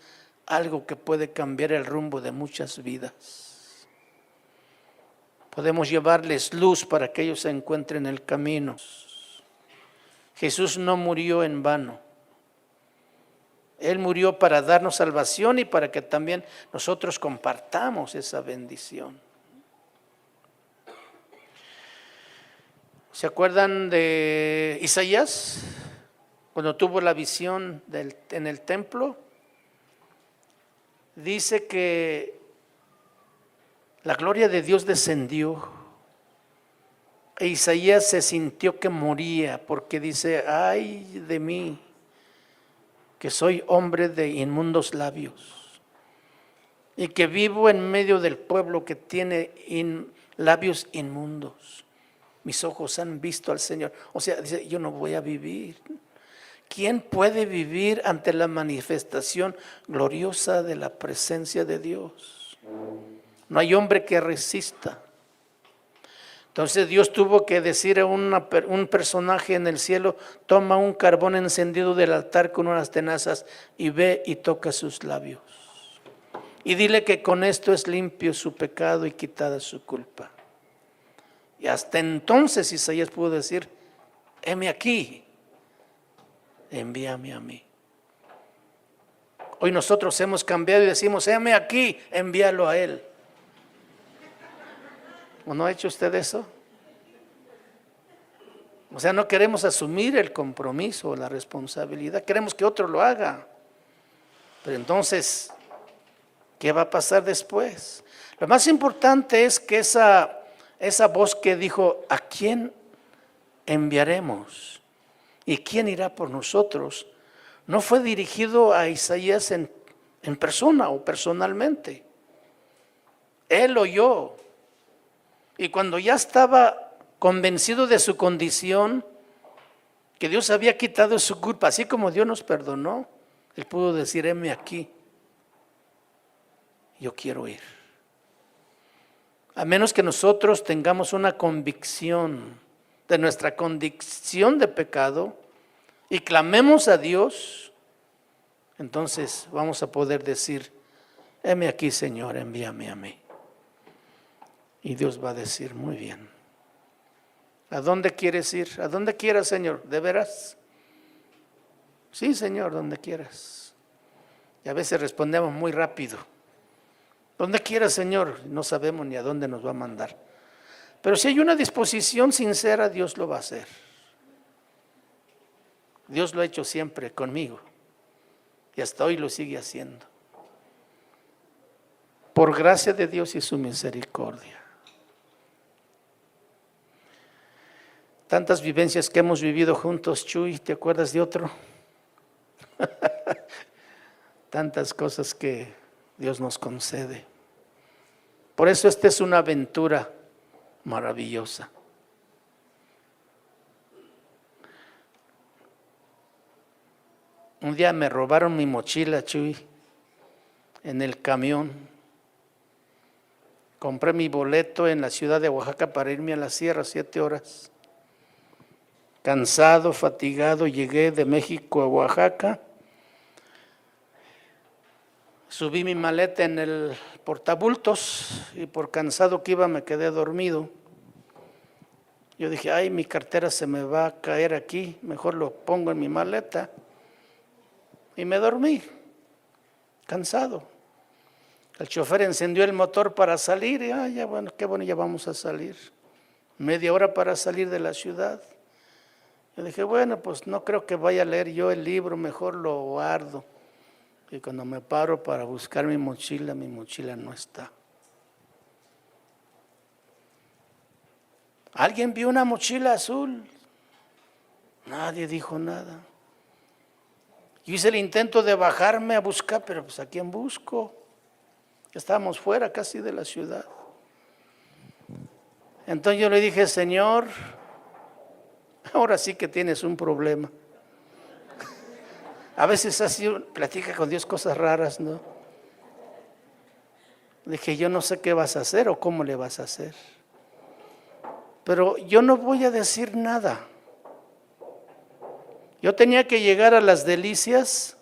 algo que puede cambiar el rumbo de muchas vidas. Podemos llevarles luz para que ellos se encuentren el camino. Jesús no murió en vano. Él murió para darnos salvación y para que también nosotros compartamos esa bendición. ¿Se acuerdan de Isaías? Cuando tuvo la visión en el templo, dice que la gloria de Dios descendió e Isaías se sintió que moría porque dice, ay de mí, que soy hombre de inmundos labios y que vivo en medio del pueblo que tiene labios inmundos. Mis ojos han visto al Señor. O sea, dice, yo no voy a vivir. ¿Quién puede vivir ante la manifestación gloriosa de la presencia de Dios? No hay hombre que resista. Entonces Dios tuvo que decir a un personaje en el cielo, toma un carbón encendido del altar con unas tenazas y ve y toca sus labios. Y dile que con esto es limpio su pecado y quitada su culpa. Y hasta entonces Isaías pudo decir, heme aquí, envíame a mí. Hoy nosotros hemos cambiado y decimos, heme aquí, envíalo a Él. ¿O no ha hecho usted eso? O sea, no queremos asumir el compromiso, la responsabilidad, queremos que otro lo haga. Pero entonces, ¿qué va a pasar después? Lo más importante es que esa voz que dijo, ¿a quién enviaremos? ¿Y quién irá por nosotros? No fue dirigido a Isaías en persona o personalmente. Él oyó. Y cuando ya estaba convencido de su condición, que Dios había quitado su culpa, así como Dios nos perdonó, él pudo decir, heme aquí, yo quiero ir. A menos que nosotros tengamos una convicción de nuestra condición de pecado y clamemos a Dios, entonces vamos a poder decir, heme aquí, Señor, envíame a mí. Y Dios va a decir, muy bien. ¿A dónde quieres ir? ¿A dónde quieras, Señor? ¿De veras? Sí, Señor, donde quieras. Y a veces respondemos muy rápido. Donde quieras, Señor. No sabemos ni a dónde nos va a mandar. Pero si hay una disposición sincera, Dios lo va a hacer. Dios lo ha hecho siempre conmigo. Y hasta hoy lo sigue haciendo. Por gracia de Dios y su misericordia. Tantas vivencias que hemos vivido juntos, Chuy, ¿te acuerdas de otro? Tantas cosas que Dios nos concede. Por eso esta es una aventura maravillosa. Un día me robaron mi mochila, Chuy, en el camión. Compré mi boleto en la ciudad de Oaxaca para irme a la sierra, 7 horas. Cansado, fatigado, llegué de México a Oaxaca. Subí mi maleta en el portabultos y por cansado que iba me quedé dormido. Yo dije, ay, mi cartera se me va a caer aquí, mejor lo pongo en mi maleta. Y me dormí, cansado. El chofer encendió el motor para salir y, ya bueno, qué bueno, ya vamos a salir. Media hora para salir de la ciudad. Yo dije, bueno, pues no creo que vaya a leer yo el libro, mejor lo guardo. Y cuando me paro para buscar mi mochila no está. ¿Alguien vio una mochila azul? Nadie dijo nada. Yo hice el intento de bajarme a buscar, pero pues ¿a quién busco? Estábamos fuera casi de la ciudad. Entonces yo le dije, Señor, ahora sí que tienes un problema. A veces así platica con Dios cosas raras, ¿no? Dije, yo no sé qué vas a hacer o cómo le vas a hacer. Pero yo no voy a decir nada. Yo tenía que llegar a Las Delicias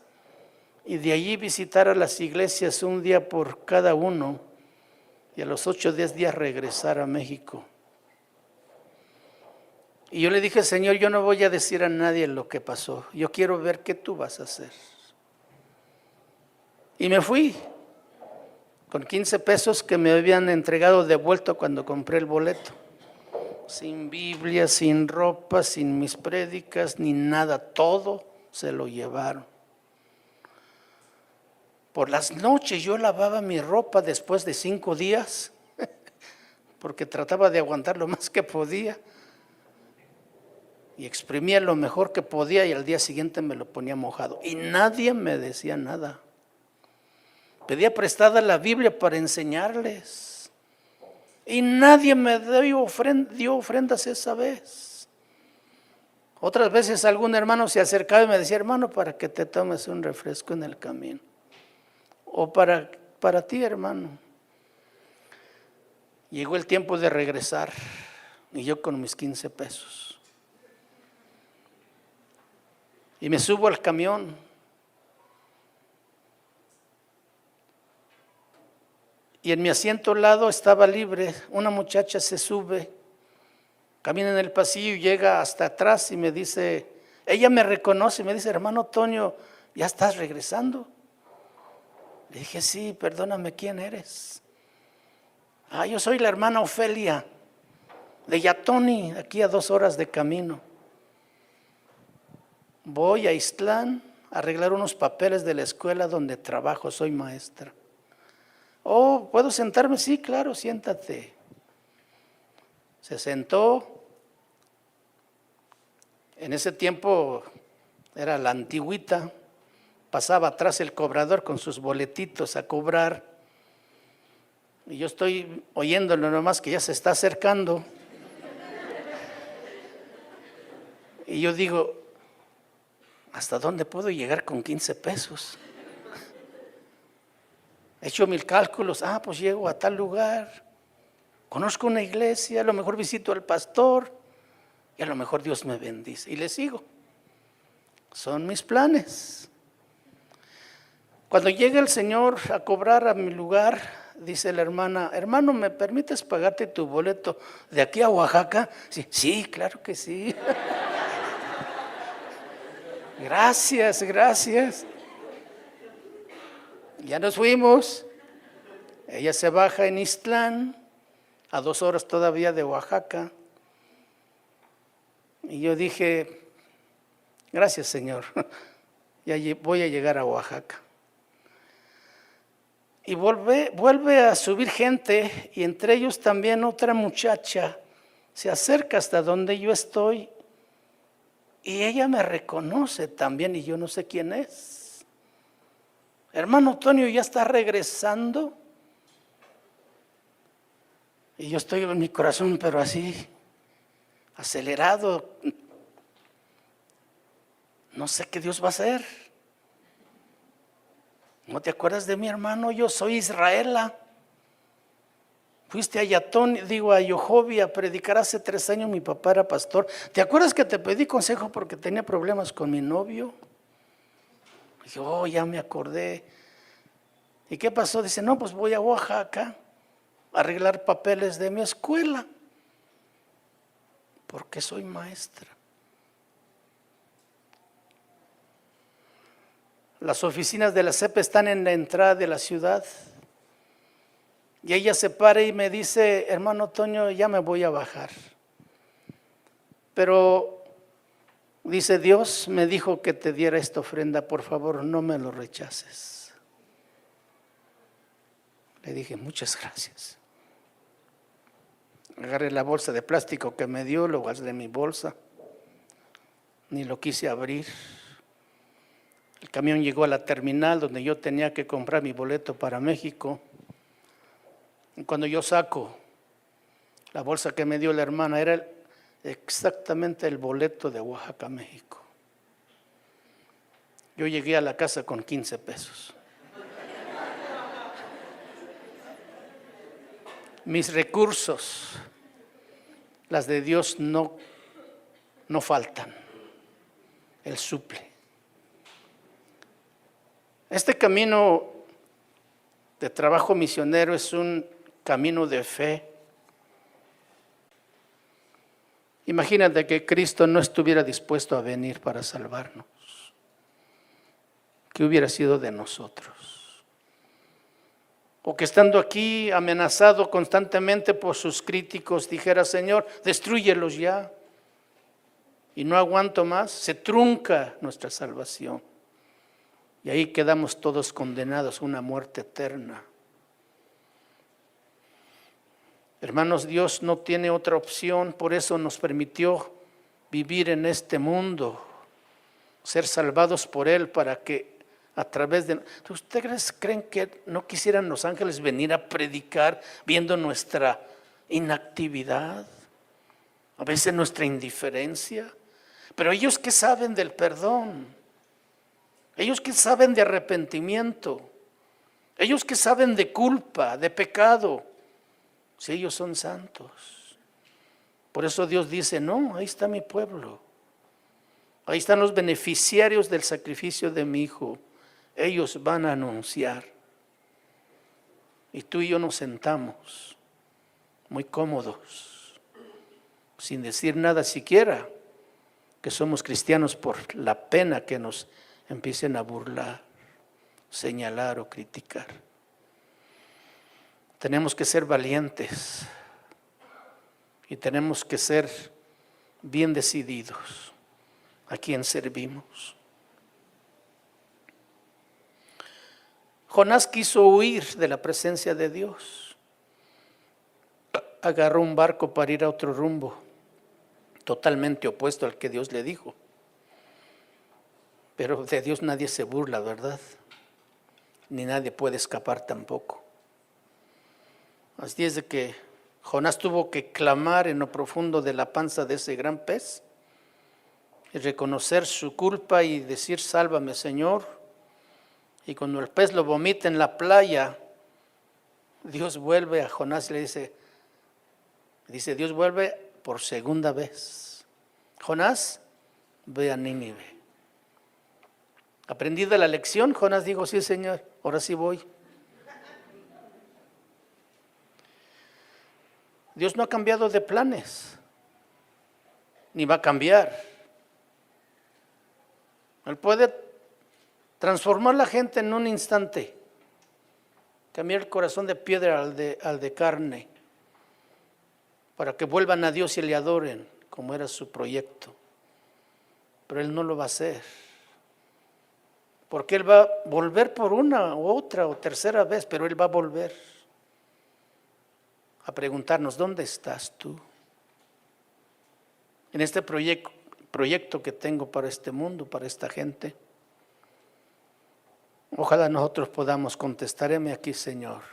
y de allí visitar a las iglesias un día por cada uno y a los 8 o 10 días regresar a México. Y yo le dije, Señor, yo no voy a decir a nadie lo que pasó. Yo quiero ver qué tú vas a hacer. Y me fui con 15 pesos que me habían entregado devuelto cuando compré el boleto. Sin Biblia, sin ropa, sin mis prédicas, ni nada. Todo se lo llevaron. Por las noches yo lavaba mi ropa después de 5 días, porque trataba de aguantar lo más que podía. Y exprimía lo mejor que podía y al día siguiente me lo ponía mojado. Y nadie me decía nada. Pedía prestada la Biblia para enseñarles. Y nadie me dio ofrendas esa vez. Otras veces algún hermano se acercaba y me decía, hermano, para que te tomes un refresco en el camino. O para ti, hermano. Llegó el tiempo de regresar y yo con mis 15 pesos. Y me subo al camión. Y en mi asiento al lado estaba libre. Una muchacha se sube, camina en el pasillo y llega hasta atrás y me dice, ella me reconoce y me dice, hermano Toño, ¿ya estás regresando? Le dije, sí, perdóname, ¿quién eres? Yo soy la hermana Ofelia de Yatoni, aquí a 2 horas de camino. Voy a Ixtlán a arreglar unos papeles de la escuela donde trabajo, soy maestra. Oh, ¿puedo sentarme? Sí, claro, siéntate. Se sentó. En ese tiempo era la antigüita. Pasaba atrás el cobrador con sus boletitos a cobrar. Y yo estoy oyéndolo nomás que ya se está acercando. Y yo digo, ¿hasta dónde puedo llegar con 15 pesos? He hecho mil cálculos. Pues llego a tal lugar, conozco una iglesia, a lo mejor visito al pastor y a lo mejor Dios me bendice. Y le sigo. Son mis planes. Cuando llega el Señor a cobrar a mi lugar, dice la hermana, hermano, ¿me permites pagarte tu boleto de aquí a Oaxaca? Sí, claro que sí. Gracias. Ya nos fuimos. Ella se baja en Ixtlán, a 2 horas todavía de Oaxaca. Y yo dije, gracias, Señor, ya voy a llegar a Oaxaca. Y vuelve a subir gente, y entre ellos también otra muchacha se acerca hasta donde yo estoy, y ella me reconoce también, y yo no sé quién es. Hermano Antonio, ¿ya está regresando? Y yo estoy en mi corazón, pero así, acelerado. No sé qué Dios va a hacer. ¿No te acuerdas de mi hermano? Yo soy Israela. Fuiste a Yohovia a predicar hace 3 años, mi papá era pastor. ¿Te acuerdas que te pedí consejo porque tenía problemas con mi novio? Dije, ya me acordé. ¿Y qué pasó? Dice, no, pues voy a Oaxaca a arreglar papeles de mi escuela, porque soy maestra. Las oficinas de la CEP están en la entrada de la ciudad. Y ella se para y me dice, hermano Toño, ya me voy a bajar. Pero dice, Dios me dijo que te diera esta ofrenda, por favor, no me lo rechaces. Le dije, muchas gracias. Agarré la bolsa de plástico que me dio, lo guardé en mi bolsa. Ni lo quise abrir. El camión llegó a la terminal donde yo tenía que comprar mi boleto para México. Y cuando yo saco la bolsa que me dio la hermana, era exactamente el boleto de Oaxaca, México. Yo llegué a la casa con 15 pesos. Mis recursos, las de Dios, no faltan. Él suple. Este camino de trabajo misionero es un camino de fe. Imagínate que Cristo no estuviera dispuesto a venir para salvarnos. ¿Qué hubiera sido de nosotros? O que estando aquí amenazado constantemente por sus críticos dijera, Señor, destrúyelos ya. Y no aguanto más, se trunca nuestra salvación. Y ahí quedamos todos condenados a una muerte eterna. Hermanos, Dios no tiene otra opción, por eso nos permitió vivir en este mundo, ser salvados por Él para que a través de... ¿Ustedes creen que no quisieran los ángeles venir a predicar viendo nuestra inactividad? A veces nuestra indiferencia. Pero ellos que saben del perdón, ellos que saben de arrepentimiento, ellos que saben de culpa, de pecado, si ellos son santos. Por eso Dios dice, no, ahí está mi pueblo. Ahí están los beneficiarios del sacrificio de mi Hijo. Ellos van a anunciar. Y tú y yo nos sentamos muy cómodos, sin decir nada siquiera, que somos cristianos por la pena que nos empiecen a burlar, señalar o criticar. Tenemos que ser valientes y tenemos que ser bien decididos a quien servimos. Jonás quiso huir de la presencia de Dios. Agarró un barco para ir a otro rumbo, totalmente opuesto al que Dios le dijo. Pero de Dios nadie se burla, ¿verdad? Ni nadie puede escapar tampoco. Así es de que Jonás tuvo que clamar en lo profundo de la panza de ese gran pez y reconocer su culpa y decir: sálvame, Señor. Y cuando el pez lo vomita en la playa, Dios vuelve a Jonás y le dice, Dios vuelve por segunda vez: Jonás, ve a Nínive. Aprendida la lección, Jonás dijo: sí, Señor, ahora sí voy. Dios no ha cambiado de planes, ni va a cambiar. Él puede transformar la gente en un instante, cambiar el corazón de piedra al de carne, para que vuelvan a Dios y le adoren, como era su proyecto. Pero Él no lo va a hacer, porque Él va a volver por una u otra o tercera vez, pero Él va a volver a preguntarnos: ¿dónde estás tú? En este proyecto que tengo para este mundo, para esta gente. Ojalá nosotros podamos contestar: heme aquí, Señor,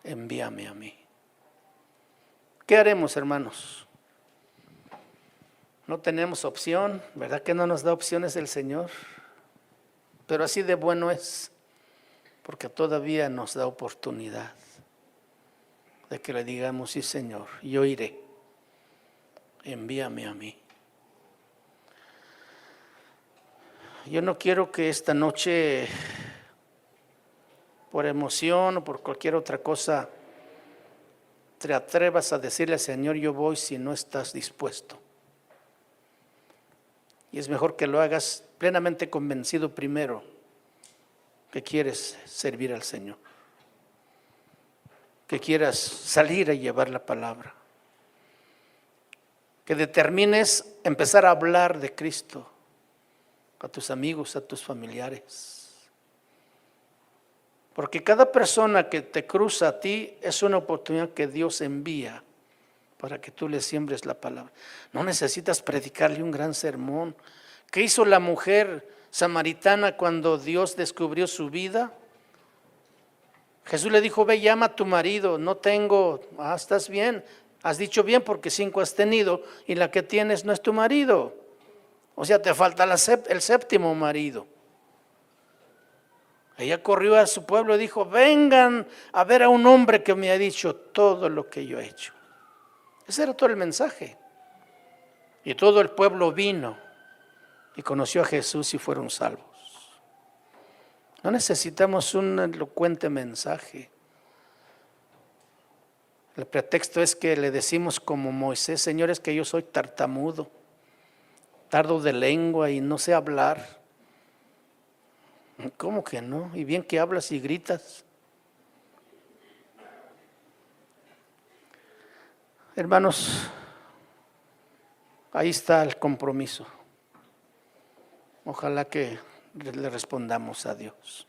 envíame a mí. ¿Qué haremos, hermanos? No tenemos opción, ¿verdad que no nos da opciones el Señor? Pero así de bueno es, porque todavía nos da oportunidad de que le digamos: sí, Señor, yo iré, envíame a mí. Yo no quiero que esta noche, por emoción o por cualquier otra cosa, te atrevas a decirle: Señor, yo voy, si no estás dispuesto. Y es mejor que lo hagas plenamente convencido primero que quieres servir al Señor, que quieras salir a llevar la palabra, que determines empezar a hablar de Cristo a tus amigos, a tus familiares. Porque cada persona que te cruza a ti es una oportunidad que Dios envía para que tú le siembres la palabra. No necesitas predicarle un gran sermón. ¿Qué hizo la mujer samaritana cuando Dios descubrió su vida? Jesús le dijo: ve, llama a tu marido. No tengo. Estás bien, has dicho bien, porque 5 has tenido y la que tienes no es tu marido. O sea, te falta el séptimo marido. Ella corrió a su pueblo y dijo: vengan a ver a un hombre que me ha dicho todo lo que yo he hecho. Ese era todo el mensaje. Y todo el pueblo vino y conoció a Jesús y fueron salvos. No necesitamos un elocuente mensaje. El pretexto es que le decimos como Moisés: Señor, es que yo soy tartamudo, tardo de lengua y no sé hablar. ¿Cómo que no? Y bien que hablas y gritas. Hermanos, ahí está el compromiso. Ojalá que le respondamos a Dios.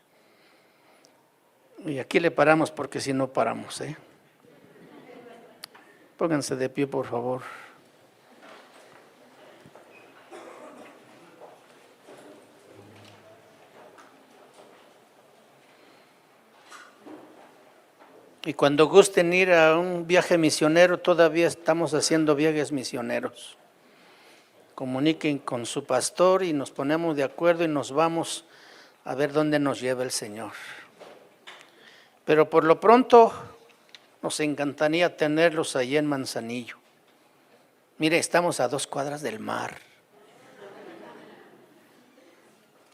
Y aquí le paramos, porque si no paramos, Pónganse de pie, por favor. Y cuando gusten ir a un viaje misionero, todavía estamos haciendo viajes misioneros. Comuniquen con su pastor y nos ponemos de acuerdo y nos vamos a ver dónde nos lleva el Señor. Pero por lo pronto nos encantaría tenerlos allí en Manzanillo. Mire, estamos a 2 cuadras del mar.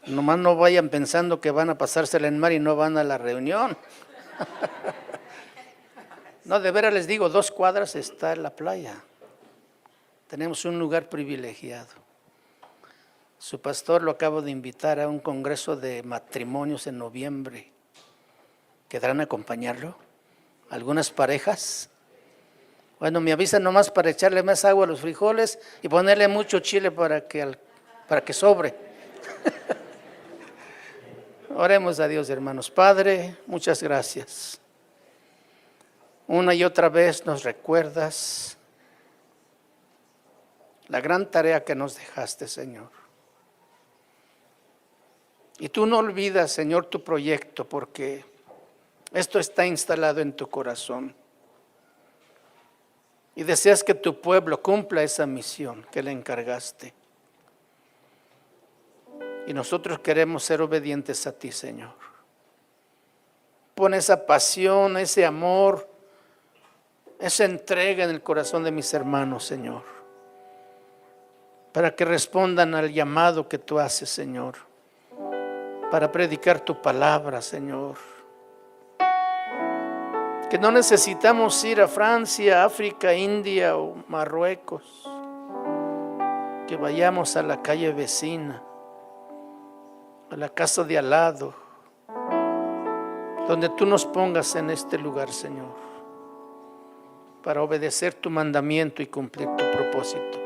Nomás no vayan pensando que van a pasársela en mar y no van a la reunión. No, de veras les digo, 2 cuadras está en la playa. Tenemos un lugar privilegiado. Su pastor lo acabo de invitar a un congreso de matrimonios en noviembre. ¿Querrán acompañarlo? ¿Algunas parejas? Bueno, me avisan nomás para echarle más agua a los frijoles y ponerle mucho chile para que sobre. Oremos a Dios, hermanos. Padre, muchas gracias. Una y otra vez nos recuerdas la gran tarea que nos dejaste, Señor. Y tú no olvidas, Señor, tu proyecto, porque esto está instalado en tu corazón. Y deseas que tu pueblo cumpla esa misión que le encargaste. Y nosotros queremos ser obedientes a ti, Señor. Pon esa pasión, ese amor, esa entrega en el corazón de mis hermanos, Señor, para que respondan al llamado que tú haces, Señor, para predicar tu palabra, Señor. Que no necesitamos ir a Francia, África, India o Marruecos. Que vayamos a la calle vecina, a la casa de al lado, donde tú nos pongas en este lugar, Señor, para obedecer tu mandamiento y cumplir tu propósito.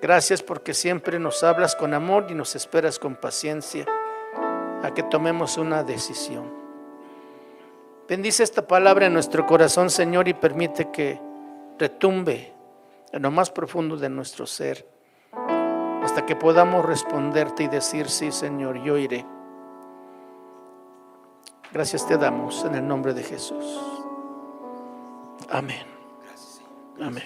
Gracias porque siempre nos hablas con amor y nos esperas con paciencia a que tomemos una decisión. Bendice esta palabra en nuestro corazón, Señor, y permite que retumbe en lo más profundo de nuestro ser, hasta que podamos responderte y decir: sí, Señor, yo iré. Gracias te damos en el nombre de Jesús. Amén. Amén.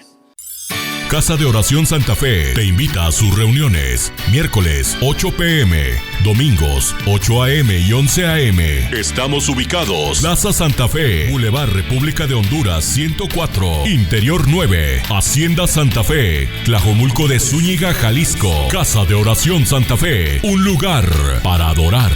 Casa de Oración Santa Fe te invita a sus reuniones. Miércoles 8 p.m, domingos 8 a.m. y 11 a.m. Estamos ubicados: Plaza Santa Fe, Boulevard República de Honduras 104, Interior 9, Hacienda Santa Fe, Tlajomulco de Zúñiga, Jalisco. Casa de Oración Santa Fe, un lugar para adorar.